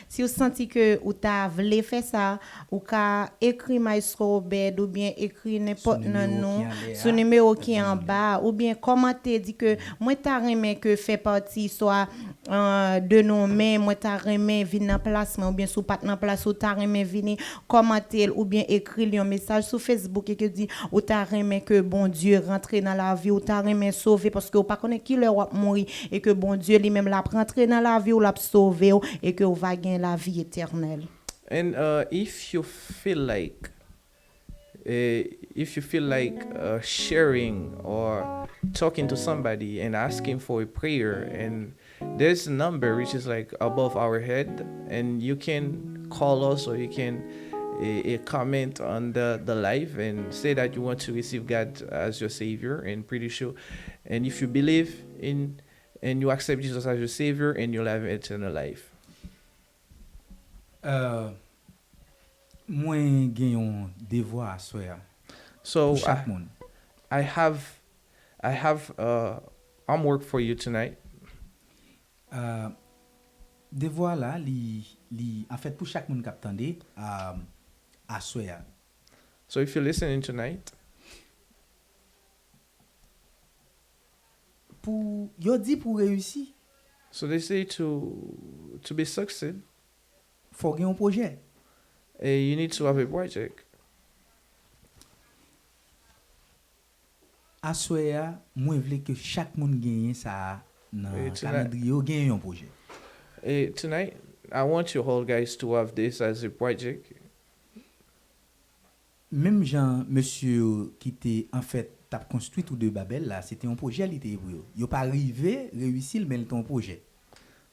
si vous sentez que ou t'a voulu faire ça ou ka écrit Maestro Robert ou bien écrit n'importe nom son numéro qui est en bas ou bien commenter dit que moi t'a remet que fait partie soit de nos mains moi t'a remet venir en place ou bien sous pas en place ou t'a remet venir commenter ou bien écrire un message sur Facebook et que dit ou t'a remet que bon Dieu rentre dans la vie ou t'a remet sauver parce que ou pas connaît qui leur va mourir et que bon Dieu lui-même l'a rentrer dans la vie la sauver et que vous va gagner la vie éternelle. And if you feel like sharing or talking to somebody and asking for a prayer, and there's a number which is like above our head, and you can call us or you can a comment on the live and say that you want to receive God as your Savior, and pretty sure. And if you believe in and you accept Jesus as your Savior, and you'll have eternal life. Mwen gen yon devwa aswe a So pou chak moun. I have homework for you tonight. Devwa la li en fait pou chak moun kap tande aswe a. So if you're listening tonight, Pou yo di pou reyusi, so they say to be succeed, fò gen yon proje. you need to have a project. Aswe a, mwen vle ke chak moun genyen sa nan It's kalandriyo genyen yon proje. Tonight, I want you all guys to have this as a project. Même Jean, monsieur qui était en fait tap construit tout de Babel là, c'était un projet li te pou yo. Yo pas arrivé réussir mais ton projet.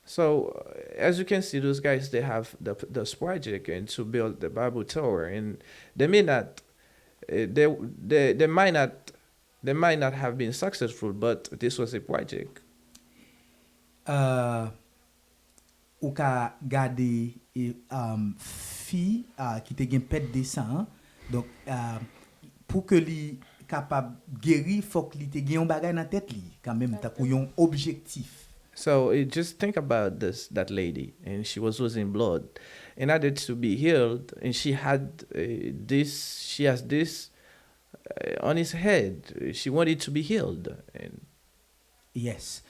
So, as you can see, those guys, they have this project and to build the Bible Tower, and they may not, they might not have been successful, but this was a project. Ou ka gade fi qui te gen pète de sang, donc pour que li capable guérir faut que li te gen yon bagay nan tête li quand même ta pou yon objectif. So just think about that lady, and she was losing blood, in order to be healed, and she had she has this on his head. She wanted to be healed, and Yes.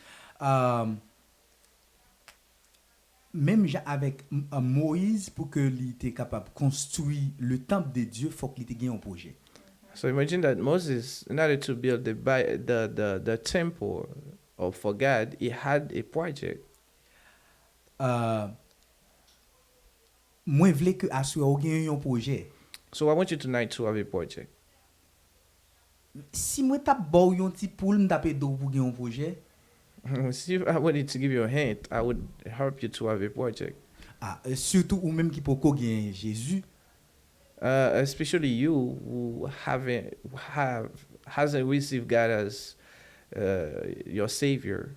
Même avec Moïse pour que li te capable construire le temple de Dieu faut que li te gen un projet. so imagine that Moses, in order to build the temple for God, he had a project. Moi vle que aswe ou gen yon projet. So I want you tonight to have a project. Si moi tap bo yon ti poule m'tape do pour gen yon projet, See, if I wanted to give you a hint, I would help you to have a project. surtout ou même qui peut ko gen Jésus, Especially you who hasn't received God as your Savior.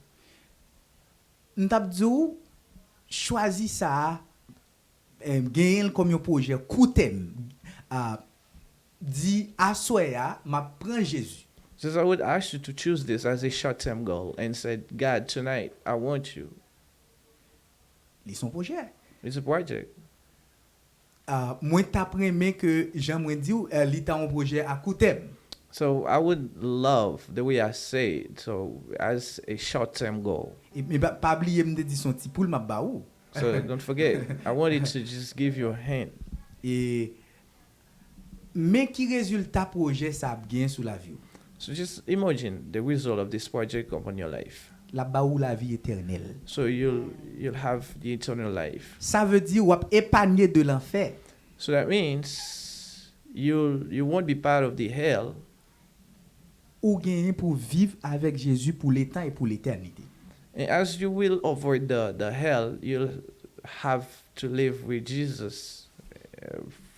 m'tap di ou choisi ça gen comme yon projet koutem. Di aswe a m'a prend Jésus. So I would ask you to choose this as a short-term goal and said, God, tonight I want you. Li son projet. It's a project. Moi tap reme que Jean mwen di ou li ta un projet à koutem. So I would love the way I say it. So as a short-term goal. Mais pas oublier me di son ti poule m'a ba ou. So don't forget, I wanted to just give you a hint. Et mais qui résultat projet ça ap gen sous la vie ou? So just imagine the result of this project upon your life. La ba ou la vie éternelle. So you'll have the eternal life. Ça veut dire ou ap épargné de l'enfer. So that means you won't be part of the hell. Ou gagner pour vivre avec Jésus pour le temps et pour l'éternité. And as you will avoid the hell, you'll have to live with Jesus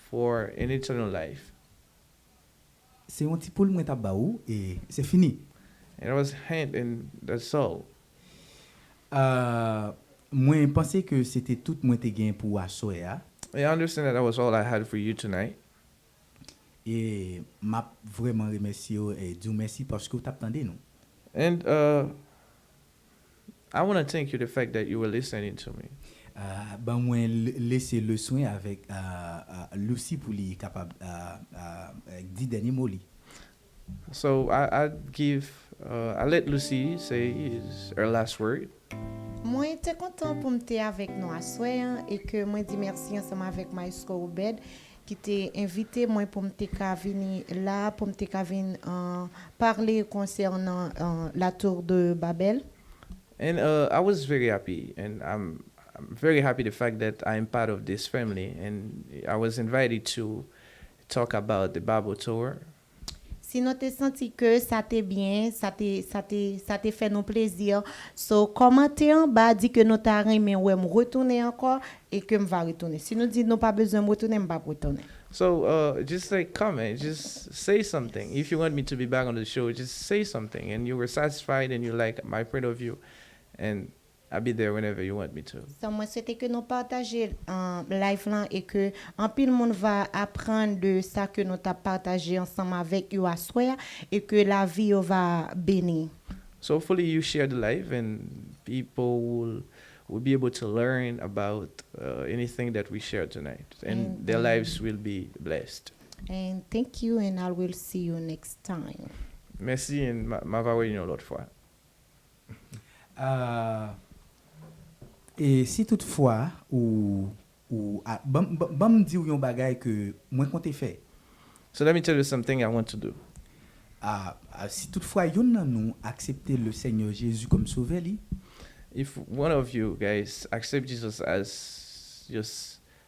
for an eternal life. C'est un petit poule moi t'a ba ou et c'est fini. And I was hint and that's all. Moi pensais que c'était tout moi te gain pour assoer I understand that was all I had for you tonight. et m'a vraiment remercier et dire merci parce que vous t'attendez nous. And I want to thank you the fact that you were listening to me. Ben moi laisser le soin avec Lucie pour lui capable dire dernier mot li. So I let Lucy say her last word. Moi, j'étais content pour m'être avec nous à soir et que moi dis merci ensemble avec Maïsko Obed qui t'a invité moi pour m'être venir là pour m'être venir parler concernant la tour de Babel. And I was very happy, and I'm very happy the fact that I'm part of this family, and I was invited to talk about the Bible tour. Si nous t'es senti que ça t'est bien, ça t'est fait nous plaisir, so commentez en bas, dit que nous t'a aimé ou me retourner encore et que me va retourner. Si nous dit nous pas besoin de retourner, me pas retourner. So just like comment, just say something. If you want me to be back on the show, just say something, and you were satisfied and you like my point of view, and I'll be there whenever you want me to. So, moi souhaite que nous partager live là et que en pile monde va apprendre de ça que nous t'a partagé ensemble avec you à soir et que la vie va bénir. So hopefully you share the live, and people will be able to learn about anything that we share tonight, and their lives will be blessed. And thank you and I will see you next time. Merci, et m'a va réunion l'autre fois. Et si toutefois ou bam di ou yon bagay que moi compte fait. So let me tell you something I want to do. Si toutefois yon nan nou accepter le Seigneur Jésus comme sauveur li, If one of you guys accept Jesus as your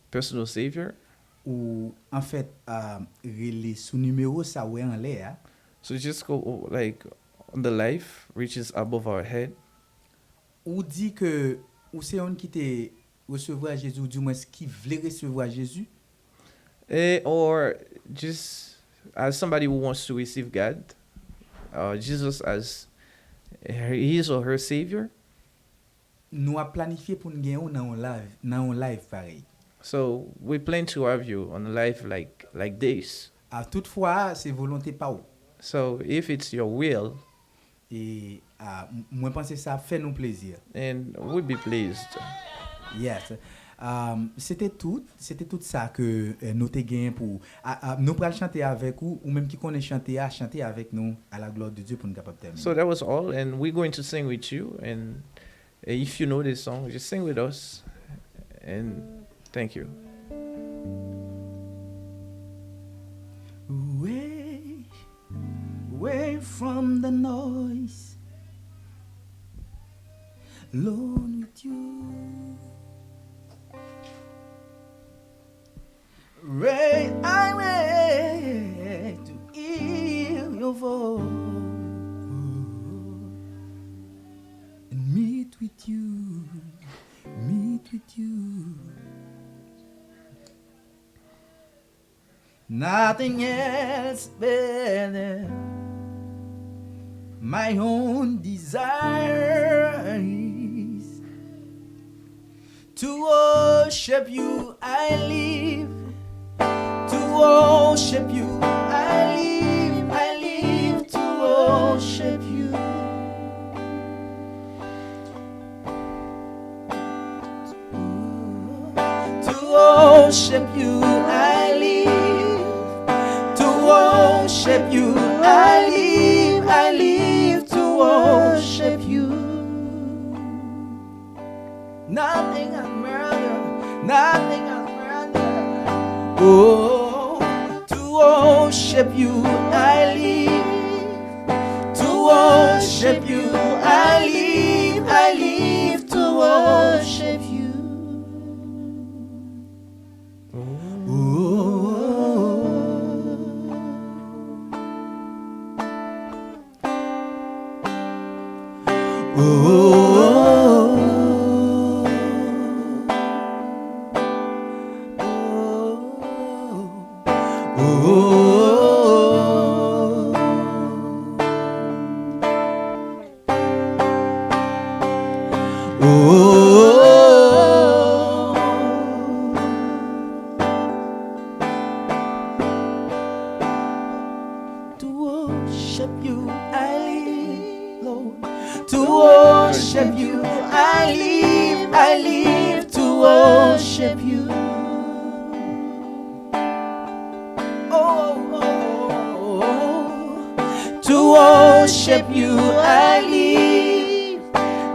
personal savior, ou en fait relé sous numéro ça ouais en l'air, so just go like on the life reaches above our head, ou dit que ou c'est on qui te recevoir Jésus ou du moins qui voulait recevoir Jésus, or just as somebody who wants to receive God, Jesus as his or her savior. nous a planifié pour nous gagner dans un live pareil. So we plan to have you on a life like this. Toutefois, c'est volonté pas ou. So if it's your will, Et moi pense ça fait nous plaisir. and we'll be pleased. Yes. C'était tout ça que nous te gagné pour nous pral chanter avec ou même qui connaît chanter avec nous à la gloire de Dieu pour nous capable terminer. So that was all, and we're going to sing with you. And if you know this song, just sing with us. And thank you. Away from the noise, alone with you. I wait to hear your voice and meet with you, meet with you. Nothing else better. My own desire is to worship you. I live to worship you. I live to worship you. To worship you. I live to worship you. I live to worship you. Nothing I'd rather, nothing I'd rather. Oh, to worship you, I live to worship you. I live to worship you. To worship you, I live, Lord. To worship you, I live to worship you. To worship you, I live.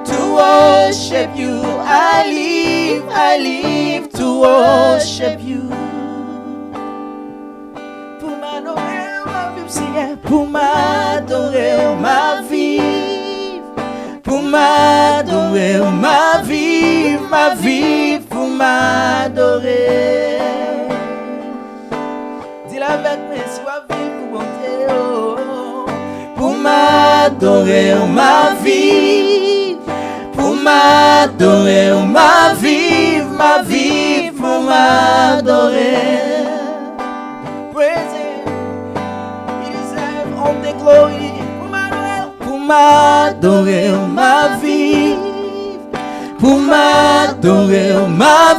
To worship you, I live to worship you. Pour m'adorer ma vie, Seigneur, pour m'adorer ma vie, pour m'adorer ma vie, pour m'adorer. Dis-le avec mes sois vivre, mon Dieu. m'adorer ma vie, pour m'adorer ma vie pour m'adorer. Praise Him, He deserves all the glory. Pour m'adorer ma vie, pour m'adorer ma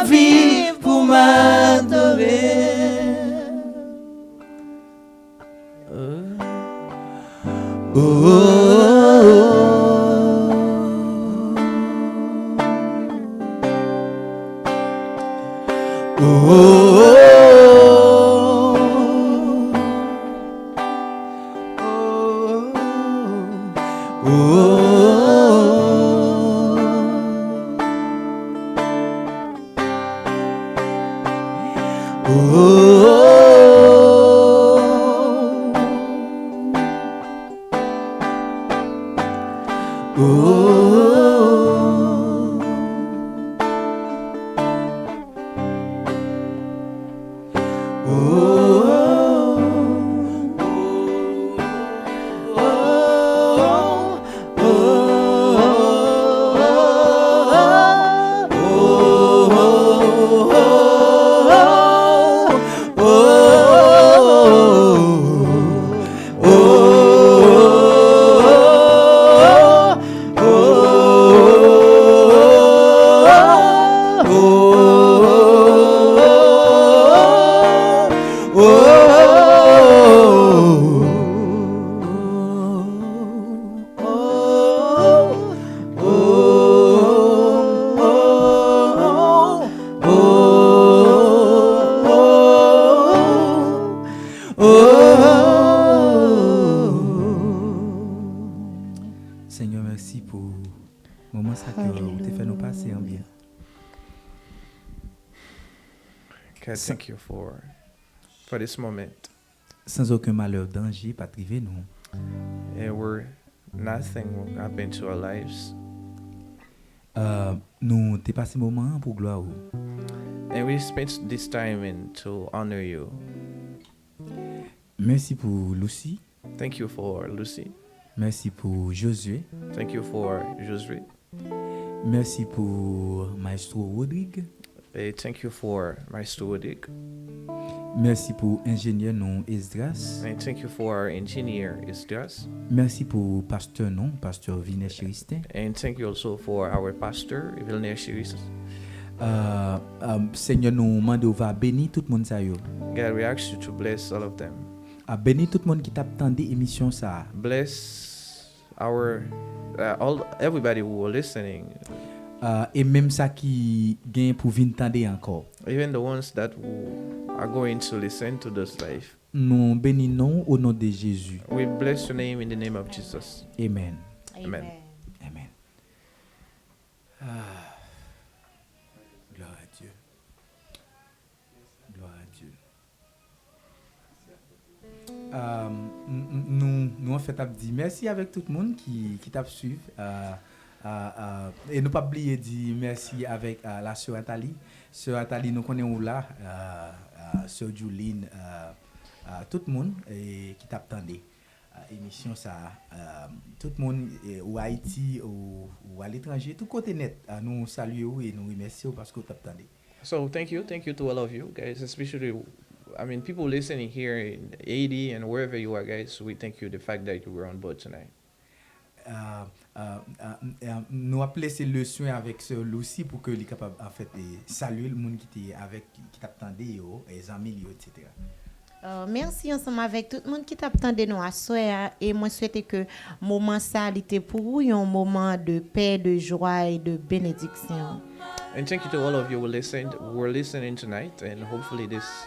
vie pour m'adorer. Oh, oh, oh, oh, oh, oh, Seigneur, merci pour le moment ça que vous te fait nous passer en bien. God, thank you for this moment. Sans aucun malheur, danger, pas privé nous. And where nothing will happen to our lives. Nous t'es passé moment pour gloire. And we spent this time in to honor you. Merci pour Lucie. Thank you for Lucy. Merci pour Josué. Thank you for Josué. Merci pour Maestro Rodrigue. Thank you for Maestro Wodig. Merci pour ingénieur non Esdras. And thank you for our engineer Isdras. Merci pour pasteur non, pasteur Vinay Chiristin. And thank you also for our pastor, Vilner Shiris. Seigneur, nous demandons va bénir tout le monde ça yo. God, we ask you to bless all of them. Bénir tout le monde qui t'a attendu émission ça. Bless our everybody who are listening, Et même ça qui gagne pour venir tendre encore. even the ones that who are going to listen to this life. Nous bénissons au nom de Jésus. We bless your name in the name of Jesus. Amen. Amen. Amen. Gloire à Dieu. Gloire à Dieu. Nous en fait dit merci avec tout le monde qui t'a suivi. Et nous pas oublier dire merci avec la sœur Atali. Sœur Atali, nous connaissons là, sœur Juline, tout le monde qui t'attendait. Émission ça, tout le monde au Haïti ou à l'étranger, tout côté net, nous saluons et nous remercions parce que vous t'attendez. So thank you to all of you guys, especially people listening here in AD and wherever you are, guys. We thank you the fact that you were on board tonight. Nous avons laissé le soin avec ce Lucie pour que les capable en fait saluer le monde qui était avec qui t'attendait les amis etc. Merci ensemble avec tout le monde qui t'attendait nous à soir et moi souhaite que moment ça était pour vous un moment de paix, de joie et de bénédiction. And thank you to all of you who were listening tonight, and hopefully this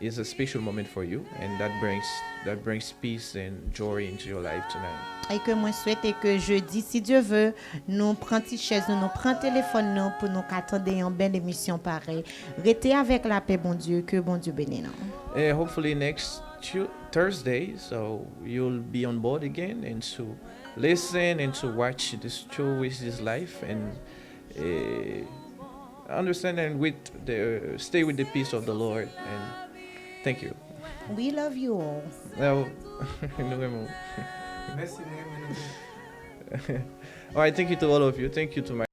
is a special moment for you, and that brings peace and joy into your life tonight. Et que moi souhaite que jeudi, si Dieu veut, nous prenons une chaise, nous prenons téléphone nous pour nous attendre une belle émission pareille. Restez avec la paix, bon Dieu, que bon Dieu bénisse nous. And hopefully next Thursday, so you'll be on board again and to listen and to watch this show with this life and understand and stay with the peace of the Lord, and thank you. We love you all. Now, Merci, All right, thank you to all of you. Thank you to my